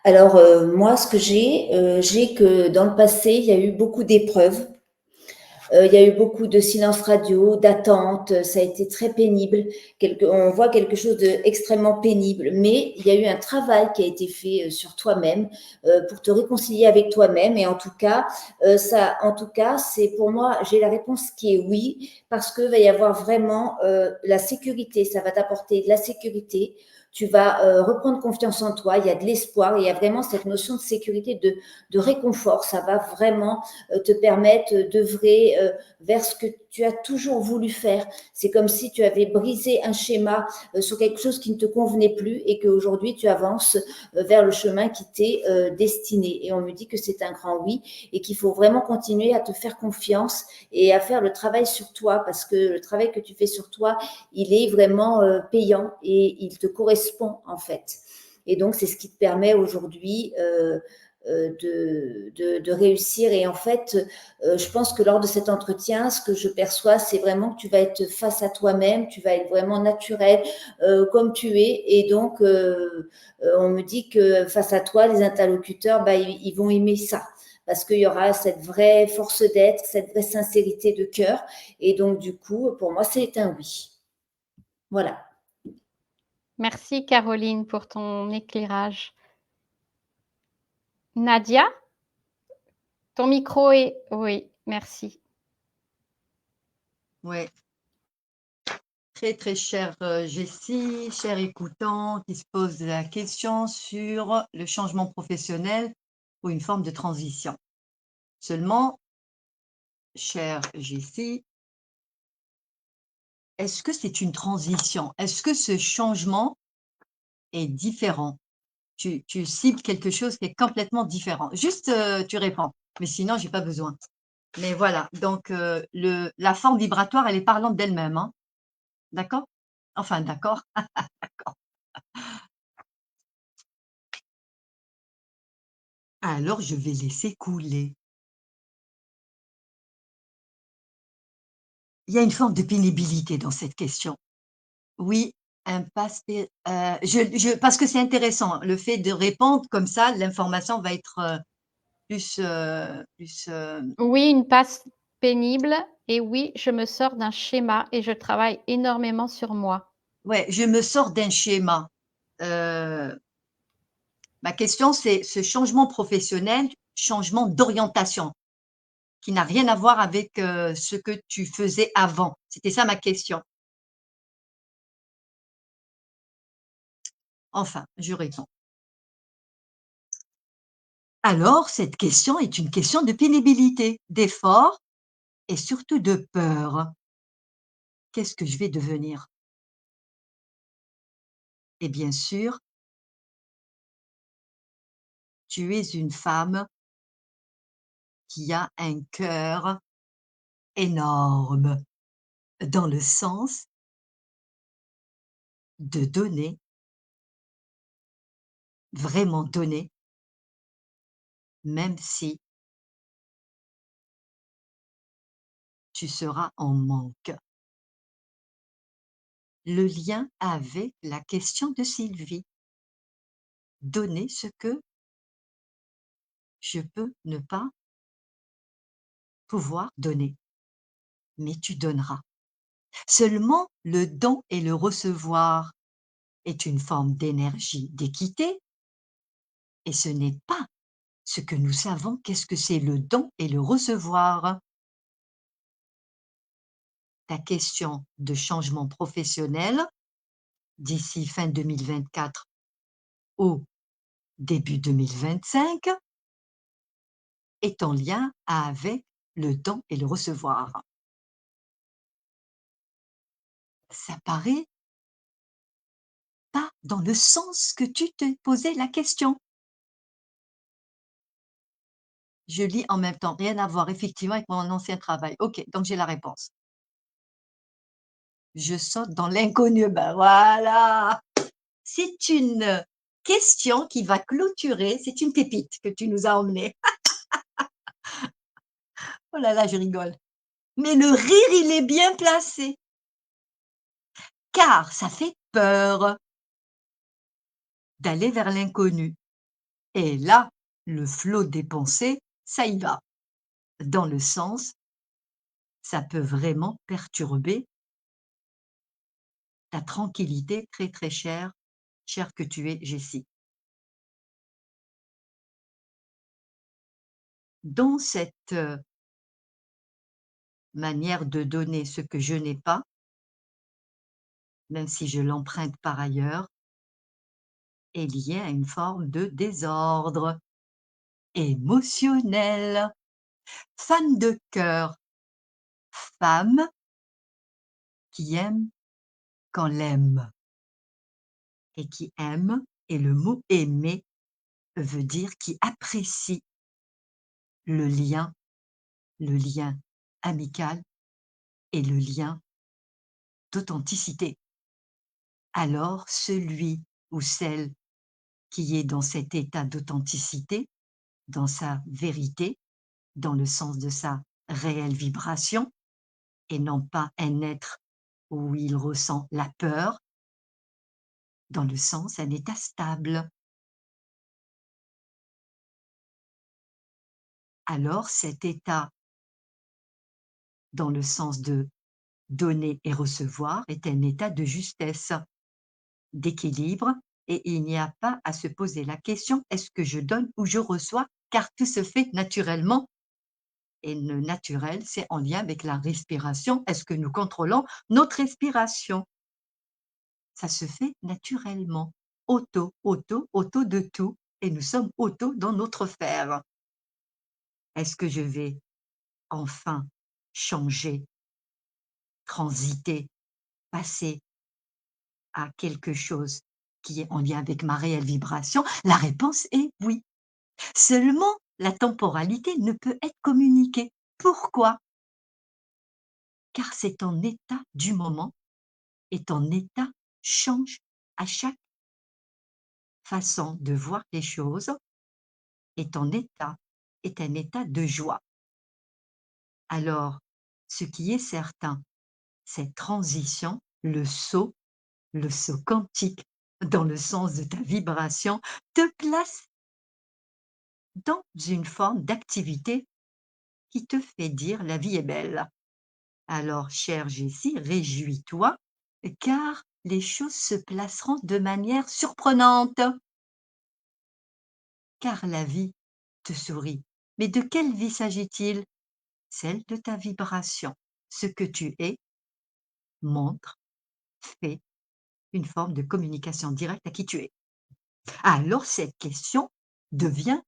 Alors, moi, ce que j'ai que dans le passé, il y a eu beaucoup d'épreuves. Il y a eu beaucoup de silence radio, d'attente, ça a été très pénible. On voit quelque chose d'extrêmement pénible, mais il y a eu un travail qui a été fait sur toi-même pour te réconcilier avec toi-même. Et en tout cas, c'est pour moi, j'ai la réponse qui est oui, parce que va y avoir vraiment la sécurité. Ça va t'apporter de la sécurité. Tu vas reprendre confiance en toi. Il y a de l'espoir. Il y a vraiment cette notion de sécurité, de réconfort. Ça va vraiment te permettre d'œuvrer vers ce que tu as toujours voulu faire. C'est comme si tu avais brisé un schéma sur quelque chose qui ne te convenait plus et qu'aujourd'hui tu avances vers le chemin qui t'est destiné. Et on me dit que c'est un grand oui et qu'il faut vraiment continuer à te faire confiance et à faire le travail sur toi parce que le travail que tu fais sur toi, il est vraiment payant et il te correspond en fait. Et donc, c'est ce qui te permet aujourd'hui de réussir. Et en fait, je pense que lors de cet entretien, ce que je perçois, c'est vraiment que tu vas être face à toi-même, tu vas être vraiment naturel comme tu es. Et donc, on me dit que face à toi, les interlocuteurs, bah, ils vont aimer ça. Parce qu'il y aura cette vraie force d'être, cette vraie sincérité de cœur. Et donc, du coup, pour moi, c'est un oui. Voilà. Merci Caroline pour ton éclairage. Nadia, ton micro est... Oui, merci. Oui. Très, très chère Jessie, cher écoutant, qui se pose la question sur le changement professionnel ou une forme de transition. Seulement, chère Jessie, est-ce que c'est une transition? Est-ce que ce changement est différent? Tu cibles quelque chose qui est complètement différent. Juste, tu réponds, mais sinon, j'ai pas besoin. Mais voilà, donc la forme vibratoire, elle est parlante d'elle-même, hein. D'accord? Enfin, d'accord. D'accord. Alors, je vais laisser couler. Il y a une forme de pénibilité dans cette question. Oui, un passe parce que c'est intéressant, le fait de répondre comme ça, l'information va être, plus, Oui, une passe pénible et oui, je me sors d'un schéma et je travaille énormément sur moi. ouais, je me sors d'un schéma. Heu, Ma question, c'est ce changement professionnel, changement d'orientation, qui n'a rien à voir avec, ce que tu faisais avant. C'était ça ma question. Enfin, je réponds. Alors, cette question est une question de pénibilité, d'effort et surtout de peur. Qu'est-ce que je vais devenir? Et bien sûr, tu es une femme qui a un cœur énorme, dans le sens de donner, vraiment donner, même si tu seras en manque. Le lien avec la question de Sylvie. Donner ce que je peux ne pas pouvoir donner, mais tu donneras. Seulement, le don et le recevoir est une forme d'énergie, d'équité, et ce n'est pas ce que nous savons qu'est-ce que c'est le don et le recevoir. Ta question de changement professionnel d'ici fin 2024 ou début 2025 est en lien avec le don et le recevoir. Ça paraît pas dans le sens que tu te posais la question. Je lis en même temps, rien à voir effectivement avec mon ancien travail. OK, donc j'ai la réponse. Je saute dans l'inconnu, ben voilà! C'est une question qui va clôturer, c'est une pépite que tu nous as emmenée. Oh là là, je rigole. Mais le rire, il est bien placé. Car ça fait peur d'aller vers l'inconnu. Et là, le flot des pensées, ça y va. Dans le sens ça peut vraiment perturber ta tranquillité très, très chère que tu es, Jessie. Dans cette, manière de donner ce que je n'ai pas, même si je l'emprunte par ailleurs, est liée à une forme de désordre émotionnel. Femme de cœur, femme qui aime quand l'aime et qui aime, et le mot aimer veut dire qui apprécie le lien amical et le lien d'authenticité. Alors celui ou celle qui est dans cet état d'authenticité, dans sa vérité, dans le sens de sa réelle vibration, et non pas un être où il ressent la peur, dans le sens un état stable. Alors cet état, dans le sens de donner et recevoir, est un état de justesse, d'équilibre, et il n'y a pas à se poser la question: est-ce que je donne ou je reçois? Car tout se fait naturellement. Et le naturel, c'est en lien avec la respiration. Est-ce que nous contrôlons notre respiration? Ça se fait naturellement. Auto de tout. Et nous sommes auto dans notre faire. Est-ce que je vais enfin changer, transiter, passer à quelque chose qui est en lien avec ma réelle vibration? La réponse est oui. Seulement, la temporalité ne peut être communiquée. Pourquoi? Car c'est ton état du moment, et ton état change à chaque façon de voir les choses, et ton état est un état de joie. Alors, ce qui est certain, cette transition, le saut quantique, dans le sens de ta vibration, te place dans une forme d'activité qui te fait dire: la vie est belle. Alors, chère Jessie, réjouis-toi, car les choses se placeront de manière surprenante. Car la vie te sourit. Mais de quelle vie s'agit-il? Celle de ta vibration. Ce que tu es montre, fait une forme de communication directe à qui tu es. Alors cette question devient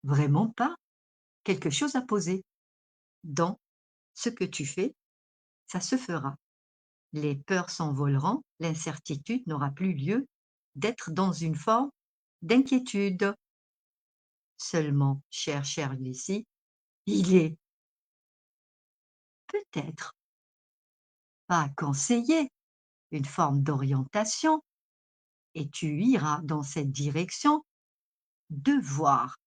vraiment pas quelque chose à poser. Dans ce que tu fais, ça se fera. Les peurs s'envoleront, l'incertitude n'aura plus lieu d'être dans une forme d'inquiétude. Seulement, chère Lucie, il est peut-être pas conseillé une forme d'orientation, et tu iras dans cette direction, de voir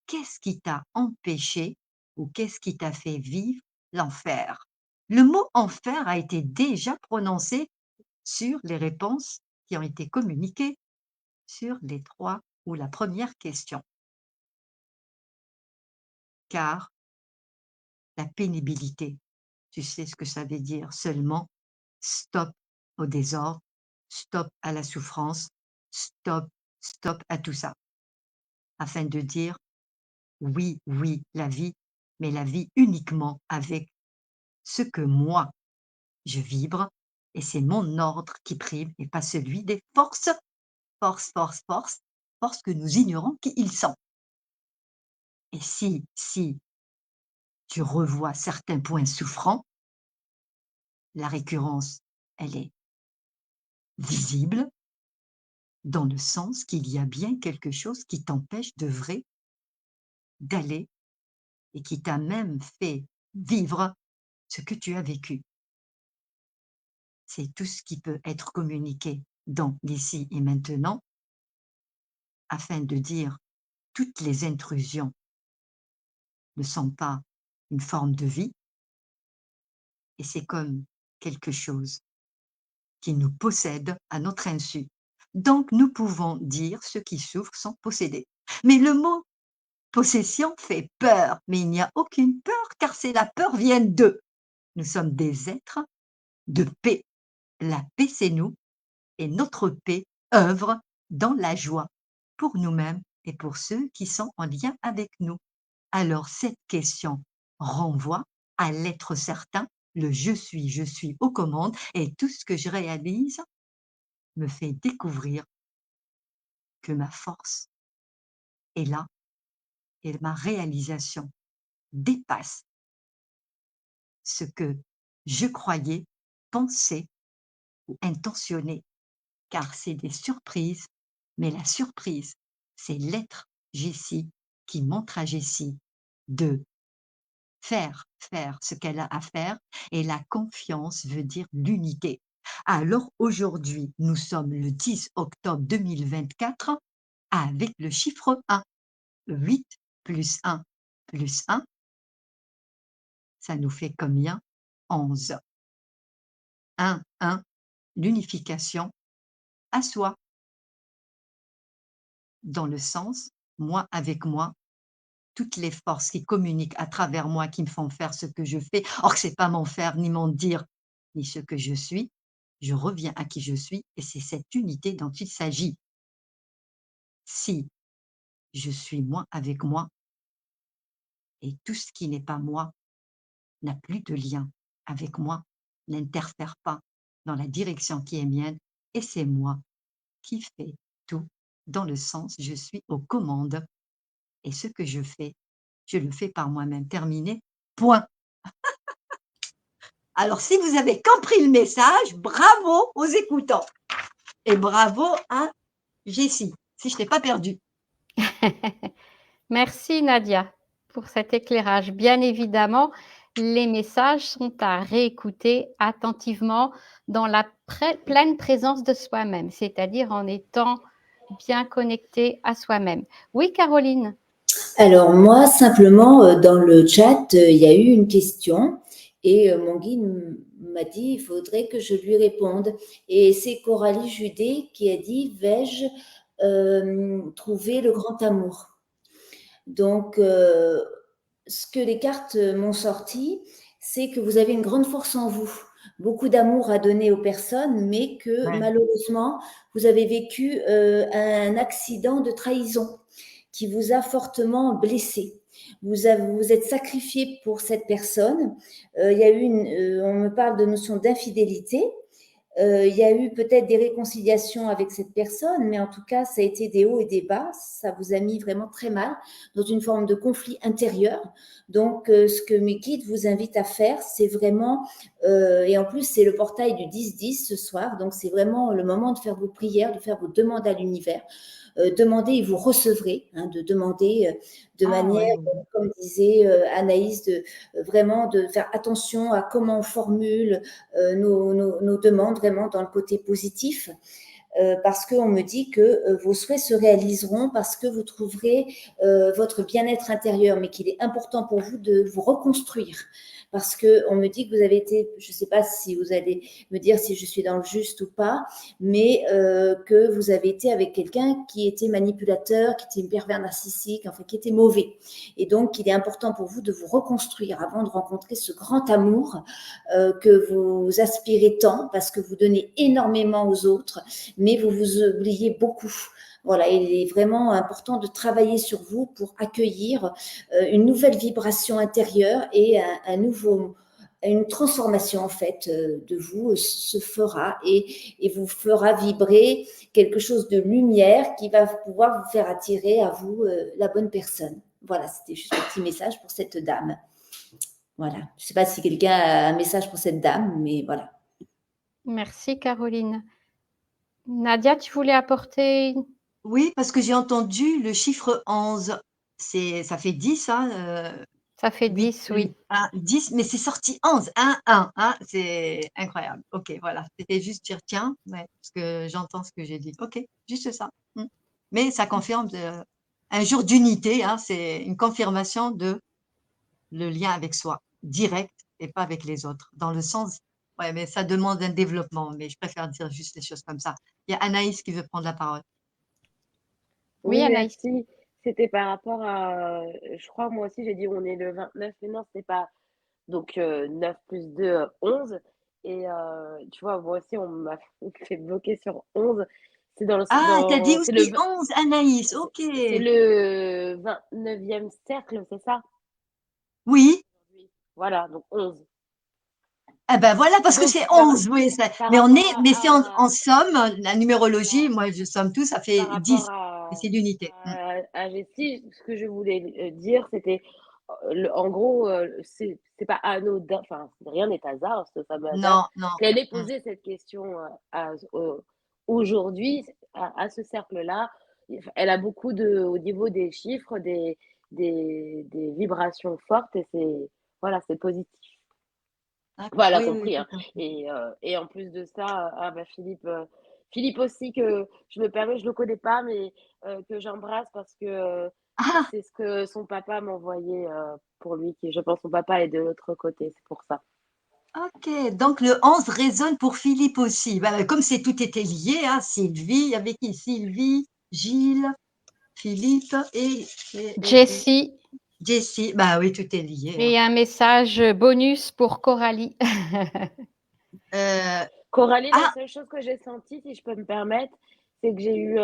qu'est-ce qui t'a empêché ou qu'est-ce qui t'a fait vivre l'enfer. Le mot enfer a été déjà prononcé sur les réponses qui ont été communiquées sur les 3 ou la première question. Car la pénibilité, tu sais ce que ça veut dire, seulement stop au désordre, stop à la souffrance, stop à tout ça, afin de dire oui, la vie, mais la vie uniquement avec ce que moi je vibre, et c'est mon ordre qui prime et pas celui des forces que nous ignorons qui ils sont. Et si tu revois certains points souffrants, la récurrence, elle est visible, dans le sens qu'il y a bien quelque chose qui t'empêche de vrai d'aller, et qui t'a même fait vivre ce que tu as vécu. C'est tout ce qui peut être communiqué dans l'ici et maintenant, afin de dire: toutes les intrusions ne sont pas une forme de vie, et c'est comme quelque chose qui nous possède à notre insu. Donc nous pouvons dire: ceux qui souffrent sont possédés. Mais le mot possession fait peur, mais il n'y a aucune peur car c'est la peur vient d'eux. Nous sommes des êtres de paix. La paix, c'est nous et notre paix œuvre dans la joie pour nous-mêmes et pour ceux qui sont en lien avec nous. Alors cette question renvoie à l'être certain, le je suis aux commandes et tout ce que je réalise me fait découvrir que ma force est là et ma réalisation dépasse ce que je croyais, pensais ou intentionner, car c'est des surprises, mais la surprise, c'est l'être Jessie qui montre à Jessie de faire ce qu'elle a à faire et la confiance veut dire l'unité. Alors aujourd'hui, nous sommes le 10 octobre 2024 avec le chiffre 1. 8 plus 1 plus 1, ça nous fait combien? 11. 1, l'unification à soi, dans le sens, moi avec moi, toutes les forces qui communiquent à travers moi, qui me font faire ce que je fais, or que c'est pas mon faire, ni mon dire, ni ce que je suis, je reviens à qui je suis et c'est cette unité dont il s'agit. Si je suis moi avec moi et tout ce qui n'est pas moi n'a plus de lien avec moi, n'interfère pas dans la direction qui est mienne et c'est moi qui fais tout dans le sens je suis aux commandes et ce que je le fais par moi-même. Terminé, point. Alors, si vous avez compris le message, bravo aux écoutants et bravo à Jessie, si je ne t'ai pas perdu. Merci Nadia pour cet éclairage. Bien évidemment, les messages sont à réécouter attentivement dans la pleine présence de soi-même, c'est-à-dire en étant bien connecté à soi-même. Oui, Caroline? Alors moi, simplement, dans le chat, il y a eu une question et mon guide m'a dit il faudrait que je lui réponde. Et c'est Coralie Judet qui a dit vais-je trouver le grand amour? Donc, ce que les cartes m'ont sorti, c'est que vous avez une grande force en vous, beaucoup d'amour à donner aux personnes, mais que Ouais. malheureusement, vous avez vécu un accident de trahison qui vous a fortement blessé. Vous êtes sacrifié pour cette personne. Il y a eu on me parle de notion d'infidélité. Il y a eu peut-être des réconciliations avec cette personne, mais en tout cas, ça a été des hauts et des bas. Ça vous a mis vraiment très mal dans une forme de conflit intérieur. Donc, ce que mes guides vous invitent à faire, c'est vraiment, et en plus, c'est le portail du 10-10 ce soir. Donc, c'est vraiment le moment de faire vos prières, de faire vos demandes à l'univers. Demandez et vous recevrez, hein, de demander de manière, comme disait Anaïs, vraiment de faire attention à comment on formule nos demandes vraiment dans le côté positif. Parce qu'on me dit que vos souhaits se réaliseront parce que vous trouverez votre bien-être intérieur, mais qu'il est important pour vous de vous reconstruire. Parce qu'on me dit que vous avez été, je ne sais pas si vous allez me dire si je suis dans le juste ou pas, mais que vous avez été avec quelqu'un qui était manipulateur, qui était pervers narcissique, enfin qui était mauvais. Et donc, il est important pour vous de vous reconstruire avant de rencontrer ce grand amour que vous aspirez tant, parce que vous donnez énormément aux autres, mais vous vous oubliez beaucoup. Voilà, il est vraiment important de travailler sur vous pour accueillir une nouvelle vibration intérieure et une transformation en fait de vous se fera et vous fera vibrer quelque chose de lumière qui va pouvoir vous faire attirer à vous la bonne personne. Voilà, c'était juste un petit message pour cette dame. Voilà, je ne sais pas si quelqu'un a un message pour cette dame, mais voilà. Merci Caroline. Nadia, tu voulais apporter? Oui, parce que j'ai entendu le chiffre 11. Ça fait 10, hein, Ça fait 8 10, oui. 10, mais c'est sorti 11, 1, 1, hein, c'est incroyable. Ok, voilà, c'était juste dire tiens, ouais, parce que j'entends ce que j'ai dit. Ok, juste ça. Mais ça confirme un jour d'unité, hein, c'est une confirmation de le lien avec soi, direct et pas avec les autres. Dans le sens, ouais, mais ça demande un développement, mais je préfère dire juste les choses comme ça. Il y a Anaïs qui veut prendre la parole. Oui, Oui, Anaïs. merci. c'était par rapport à, je crois, moi aussi, j'ai dit on est le 29, mais non, c'était pas. Donc, 9 plus 2, 11. Et tu vois, moi aussi, on m'a fait bloquer sur 11. C'est Ah, tu as dit c'est le, aussi 11, Anaïs. c'est Ok. c'est le 29e cercle, c'est ça? Oui. Aujourd'hui. Voilà, donc 11. Ah ben voilà, Et parce que donc, c'est 11, oui. par Mais rapport mais c'est en à, somme, la numérologie, voilà, moi, je somme tout, ça par fait rapport 10. Et c'est l'unité. à Jessie, ce que je voulais dire, c'était, en gros, c'est pas anodin, enfin, rien n'est hasard, ce fameux hasard, Non, non. qu'elle ait Mm. posé cette question aujourd'hui, à ce cercle-là. Elle a beaucoup au niveau des chiffres, des vibrations fortes, et voilà, c'est positif. D'accord. Voilà, Oui, oui, compris, tout hein. à fait. Et en plus de ça, ah bah Philippe, Philippe aussi, que je me permets, je le connais pas, mais que j'embrasse parce que Ah, c'est ce que son papa m'envoyait pour lui, qui je pense son papa est de l'autre côté, c'est pour ça. ok. Donc le 11 résonne pour Philippe aussi. Ben, comme c'est tout était lié, hein, Sylvie, avec qui? Sylvie, Gilles, Philippe et qui? Jessie, Jessie. Bah oui, tout est lié, hein. et un message bonus pour Coralie. Euh, Coralie, la ah, seule chose que j'ai sentie, si je peux me permettre, c'est que j'ai eu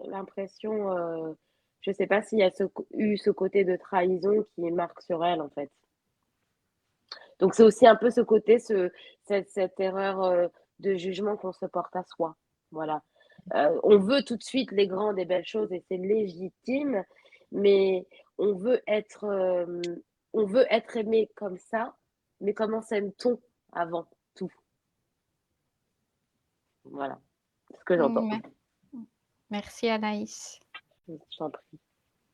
l'impression, je sais pas s'il y a eu ce côté de trahison qui marque sur elle, en fait. Donc c'est aussi un peu ce côté, cette erreur de jugement qu'on se porte à soi. Voilà. On veut tout de suite les grandes et belles choses et c'est légitime, mais on veut être, euh, on veut être aimé comme ça, mais comment s'aime-t-on avant tout? Voilà, c'est ce que j'entends. Mm, Merci Anaïs. Je t'en prie.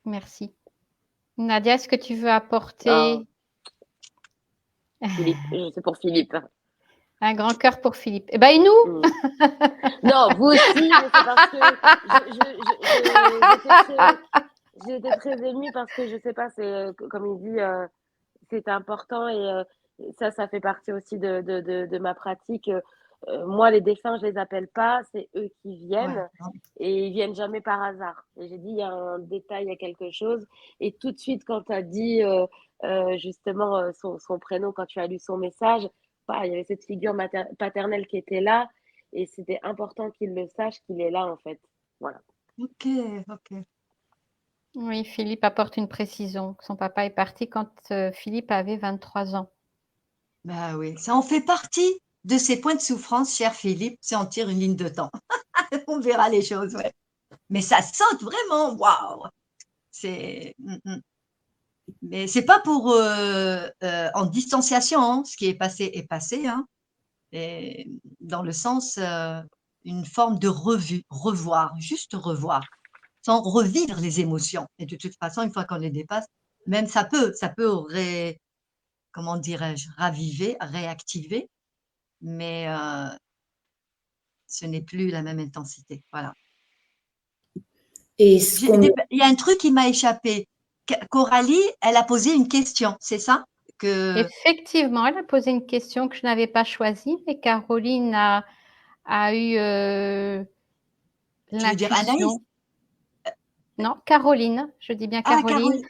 Merci. Nadia, est-ce que tu veux Ah, apporter Philippe, c'est pour Philippe. un grand cœur pour Philippe? Eh ben, et nous? Mm. Non, vous aussi, mais c'est parce que j'étais très émue parce que je sais pas, c'est comme il dit, c'est important, et ça fait partie aussi de ma pratique. Moi, les défunts, je les appelle pas, c'est eux qui ouais. viennent, et ils viennent jamais par hasard. Et j'ai dit, il y a un détail, il y a quelque chose. Et tout de suite, quand tu as dit justement son prénom, quand tu as lu son message, bah, il y avait cette figure paternelle qui était là, et c'était important qu'il le sache, qu'il est là en fait. Voilà. Ok, ok. Oui, Philippe apporte une précision. Son papa est parti quand Philippe avait 23 ans. Bah oui, ça en fait partie de ces points de souffrance, cher Philippe, si on tire une ligne de temps. On verra les choses, ouais. Mais ça saute vraiment, waouh! C'est, mais c'est pas pour en distanciation, hein. Ce qui est passé, hein. Et dans le sens une forme de revue, revoir, juste revoir, sans revivre les émotions. Et de toute façon, une fois qu'on les dépasse, même ça peut comment dirais-je, raviver, réactiver, mais ce n'est plus la même intensité. Voilà. Et ce qu'on Il y a un truc qui m'a échappé. Coralie, elle a posé une question, c'est ça? Que Effectivement, elle a posé une question que je n'avais pas choisie, mais Caroline a eu tu veux dire Anaïs? l'intuition. Non, Caroline, je dis bien Ah, Caroline, Caroline.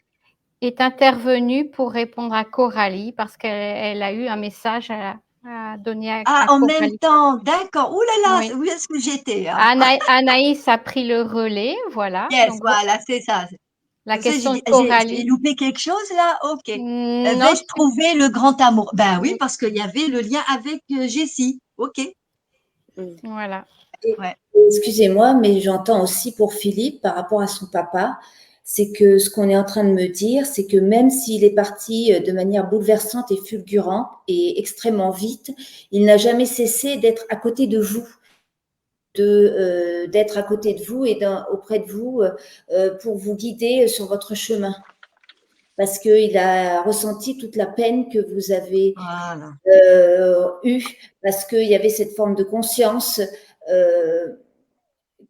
est intervenue pour répondre à Coralie parce qu'elle a eu un message à donner Ah, à en même Coralie. temps, d'accord. Ouh là Oui. là, où est-ce que j'étais, hein? Anaïs a pris le relais, voilà. Yes, Donc, voilà, c'est ça. la Pour ça, j'ai question de dit, j'ai Coralie, loupé quelque chose là? Ok. non, Vais-je trouver le grand amour? Ben oui, parce qu'il y avait le lien avec Jessie. Ok. Mm. voilà. Ouais. excusez-moi, mais j'entends aussi pour Philippe par rapport à son papa, c'est que ce qu'on est en train de me dire, c'est que même s'il est parti de manière bouleversante et fulgurante et extrêmement vite, il n'a jamais cessé d'être à côté de vous, d'être à côté de vous et auprès de vous pour vous guider sur votre chemin. Parce qu'il a ressenti toute la peine que vous avez Voilà. eue, parce qu'il y avait cette forme de conscience. Euh,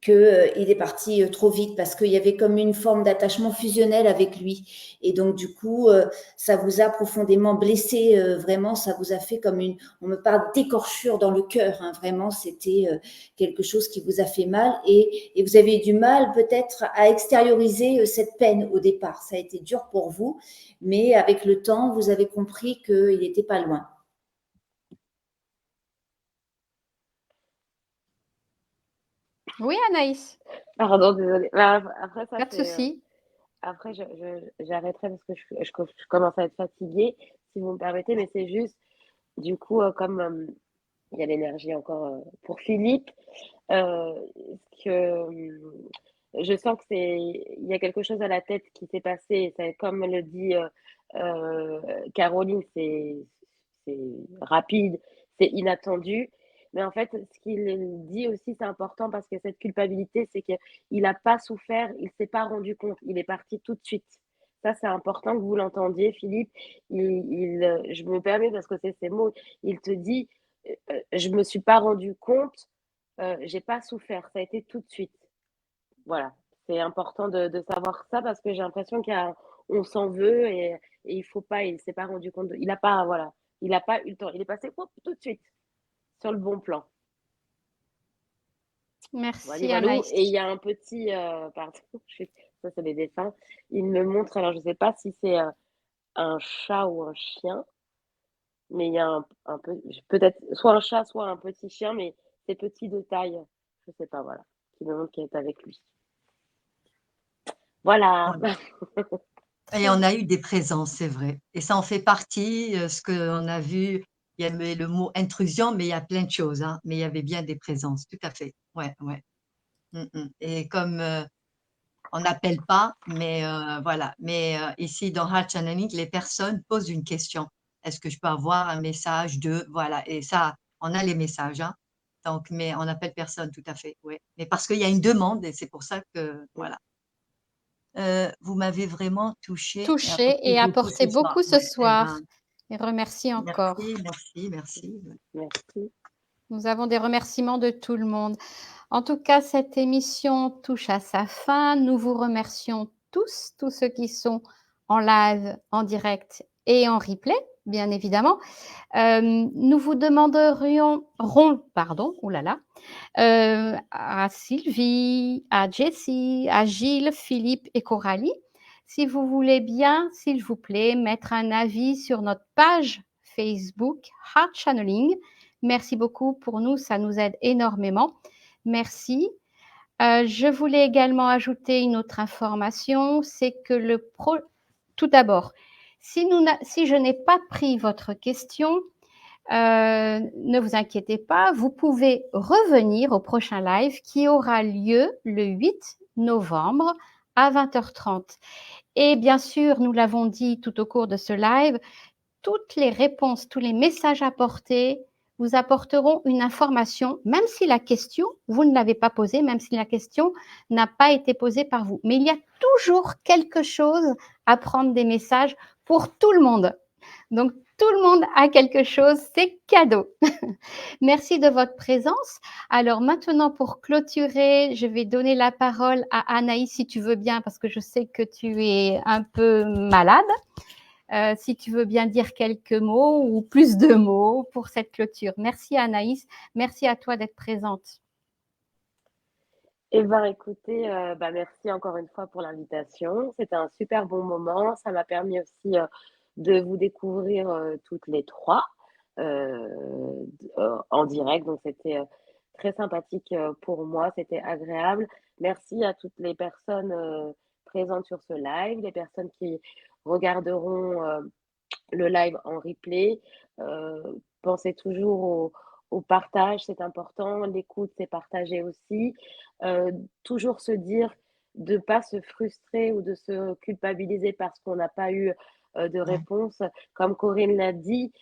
qu'il est parti trop vite parce qu'il y avait comme une forme d'attachement fusionnel avec lui. Et donc, du coup, ça vous a profondément blessé, vraiment, ça vous a fait comme on me parle d'écorchure dans le cœur, hein, vraiment, c'était quelque chose qui vous a fait mal et vous avez eu du mal peut-être à extérioriser cette peine au départ. Ça a été dur pour vous, mais avec le temps, vous avez compris qu'il n'était pas loin. Oui, Anaïs, Pardon, désolée. Après, ça, pas de c'est. souci. Après, j'arrêterai parce que je commence à être fatiguée, si vous me permettez, mais c'est juste, du coup, comme il y a l'énergie encore pour Philippe, euh, que je sens que il y a quelque chose à la tête qui s'est passé. Et comme le dit Caroline, c'est rapide, c'est inattendu. Mais en fait, ce qu'il dit aussi, c'est important parce que cette culpabilité, c'est qu'il n'a pas souffert, il ne s'est pas rendu compte, il est parti tout de suite. Ça, c'est important que vous l'entendiez, Philippe. Je me permets parce que c'est ces mots. Il te dit, je me suis pas rendu compte, j'ai pas souffert, ça a été tout de suite. Voilà, c'est important de savoir ça parce que j'ai l'impression on s'en veut et il faut pas, il s'est pas rendu compte, il a pas, voilà, il a pas eu le temps, il est passé tout de suite sur le bon plan. Voilà, Merci, voilà. Anaïs. Et il y a un petit, pardon, ça c'est les dessins. Il me montre, alors je sais pas si c'est un chat ou un chien, mais il y a un peu, peut-être soit un chat, soit un petit chien, mais c'est petit de taille, je sais pas, voilà, qui me montre qu'il est avec lui. Voilà. Ouais. Et on a eu des présences, c'est vrai. Et ça en fait partie, ce qu'on a vu, il y avait le mot intrusion, mais il y a plein de choses, hein, mais il y avait bien des présences, tout à fait. Ouais, ouais. Et comme on n'appelle pas, mais voilà. Mais ici, dans Heart Channeling, les personnes posent une question. Est-ce que je peux avoir un message de… Voilà. Et ça, on a les messages, hein. Donc, mais on n'appelle personne, tout à fait. Ouais. Mais parce qu'il y a une demande et c'est pour ça que, voilà. Vous m'avez vraiment touchée et Touché apporté et beaucoup apporté ce soir. beaucoup ce Ouais. Eh soir. ben, Et remercie encore. merci. Merci. Nous avons des remerciements de tout le monde. En tout cas, cette émission touche à sa fin. Nous vous remercions tous ceux qui sont en live, en direct et en replay, bien évidemment. Nous vous demanderions, à Sylvie, à Jessie, à Gilles, Philippe et Coralie, si vous voulez bien, s'il vous plaît, mettre un avis sur notre page Facebook Heart Channeling. Merci beaucoup pour nous, ça nous aide énormément. Merci. Je voulais également ajouter une autre information, c'est que tout d'abord, si je n'ai pas pris votre question, ne vous inquiétez pas, vous pouvez revenir au prochain live qui aura lieu le 8 novembre à 20h30. Et bien sûr, nous l'avons dit tout au cours de ce live, toutes les réponses, tous les messages apportés vous apporteront une information, même si la question, vous ne l'avez pas posée, même si la question n'a pas été posée par vous. Mais il y a toujours quelque chose à prendre des messages pour tout le monde. Donc, tout le monde a quelque chose, c'est cadeau. Merci de votre présence. Alors maintenant, pour clôturer, je vais donner la parole à Anaïs, si tu veux bien, parce que je sais que tu es un peu malade. Si tu veux bien dire quelques mots ou plus de mots pour cette clôture. Merci Anaïs, merci à toi d'être présente. Eh bien, écoutez, merci encore une fois pour l'invitation. C'était un super bon moment. Ça m'a permis aussi de vous découvrir toutes les trois en direct. Donc, c'était très sympathique pour moi. C'était agréable. Merci à toutes les personnes présentes sur ce live, les personnes qui regarderont le live en replay. Pensez toujours au partage, c'est important. L'écoute, c'est partager aussi. Toujours se dire de ne pas se frustrer ou de se culpabiliser parce qu'on n'a pas eu de réponse. Comme Corinne l'a dit,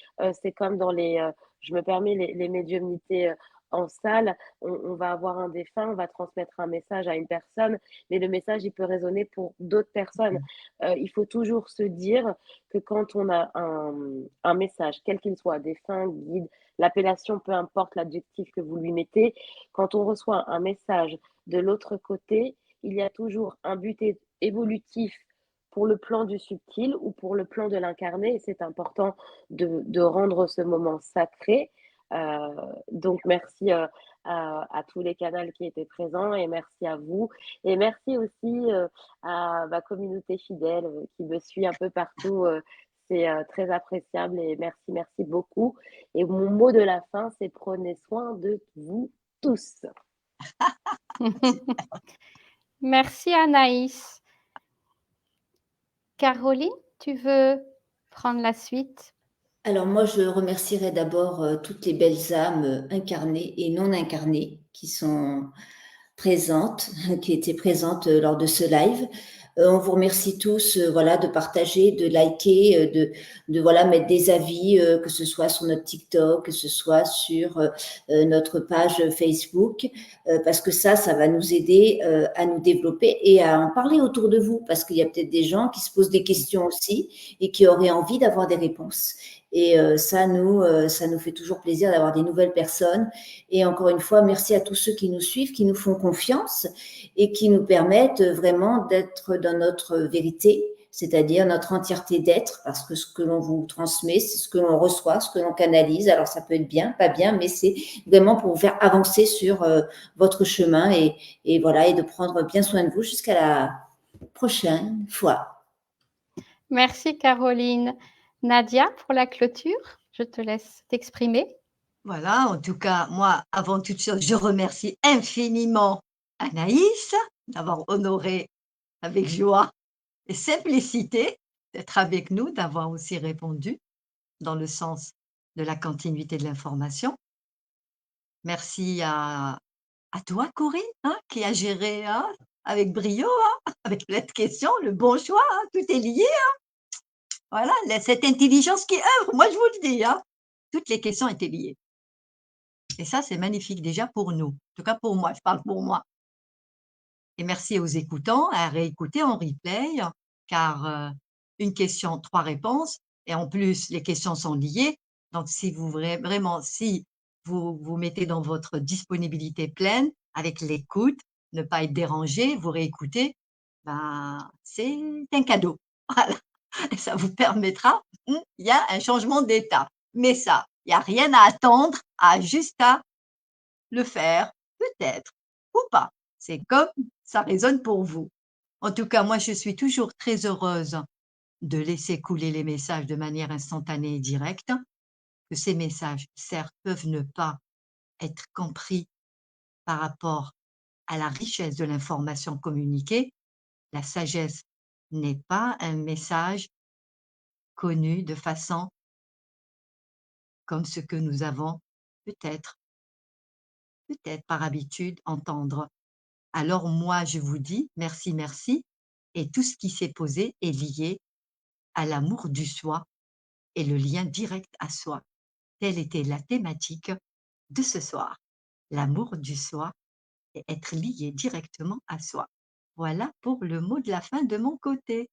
c'est comme dans je me permets, les médiumnités en salle, on va avoir un défunt, on va transmettre un message à une personne, mais le message, il peut résonner pour d'autres personnes. Il faut toujours se dire que quand on a un message, quel qu'il soit, défunt, guide, l'appellation, peu importe l'adjectif que vous lui mettez, quand on reçoit un message de l'autre côté, il y a toujours un but évolutif pour le plan du subtil ou pour le plan de l'incarné. Et c'est important de rendre ce moment sacré. Donc, merci à tous les canaux qui étaient présents et merci à vous. Et merci aussi à ma communauté fidèle qui me suit un peu partout. C'est très appréciable et merci, merci beaucoup. Et mon mot de la fin, c'est prenez soin de vous tous. Merci Anaïs. Caroline, tu veux prendre la suite? Alors moi, je remercierai d'abord toutes les belles âmes incarnées et non incarnées qui sont présentes, qui étaient présentes lors de ce live. On vous remercie tous, voilà, de partager, de liker, de voilà mettre des avis, que ce soit sur notre TikTok, que ce soit sur notre page Facebook, parce que ça va nous aider à nous développer et à en parler autour de vous, parce qu'il y a peut-être des gens qui se posent des questions aussi et qui auraient envie d'avoir des réponses. Et ça nous fait toujours plaisir d'avoir des nouvelles personnes. Et encore une fois, merci à tous ceux qui nous suivent, qui nous font confiance et qui nous permettent vraiment d'être dans notre vérité, c'est-à-dire notre entièreté d'être, parce que ce que l'on vous transmet, c'est ce que l'on reçoit, ce que l'on canalise. Alors ça peut être bien, pas bien, mais c'est vraiment pour vous faire avancer sur votre chemin et voilà, et de prendre bien soin de vous jusqu'à la prochaine fois. Merci Caroline. Nadia, pour la clôture, je te laisse t'exprimer. Voilà, en tout cas, moi, avant toute chose, je remercie infiniment Anaïs d'avoir honoré avec joie et simplicité d'être avec nous, d'avoir aussi répondu dans le sens de la continuité de l'information. Merci à toi, Corinne, hein, qui a géré avec brio, avec plein de questions, le bon choix, tout est lié. Voilà, cette intelligence qui œuvre, moi je vous le dis, toutes les questions étaient liées. Et ça, c'est magnifique déjà pour nous. En tout cas pour moi, je parle pour moi. Et merci aux écoutants à réécouter en replay, car une question, 3 réponses. Et en plus, les questions sont liées. Donc, si vous vraiment, si vous vous mettez dans votre disponibilité pleine, avec l'écoute, ne pas être dérangé, vous réécoutez, ben, c'est un cadeau. Voilà. Et ça vous permettra, il y a un changement d'état. Mais ça, il n'y a rien à attendre, juste à le faire, peut-être, ou pas. C'est comme ça résonne pour vous. En tout cas, moi, je suis toujours très heureuse de laisser couler les messages de manière instantanée et directe, que ces messages, certes, peuvent ne pas être compris par rapport à la richesse de l'information communiquée. La sagesse n'est pas un message connu de façon comme ce que nous avons peut-être par habitude entendre. Alors moi, je vous dis merci, merci. Et tout ce qui s'est posé est lié à l'amour du soi et le lien direct à soi. Telle était la thématique de ce soir. L'amour du soi et être lié directement à soi. Voilà pour le mot de la fin de mon côté.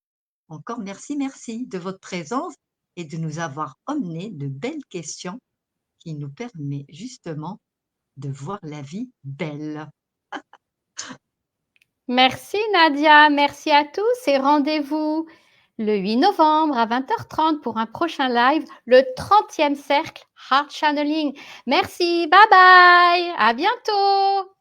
Encore merci, merci de votre présence et de nous avoir emmené de belles questions qui nous permettent justement de voir la vie belle. Merci Nadia, merci à tous et rendez-vous le 8 novembre à 20h30 pour un prochain live, le 30e cercle Heart Channeling. Merci, bye bye, à bientôt.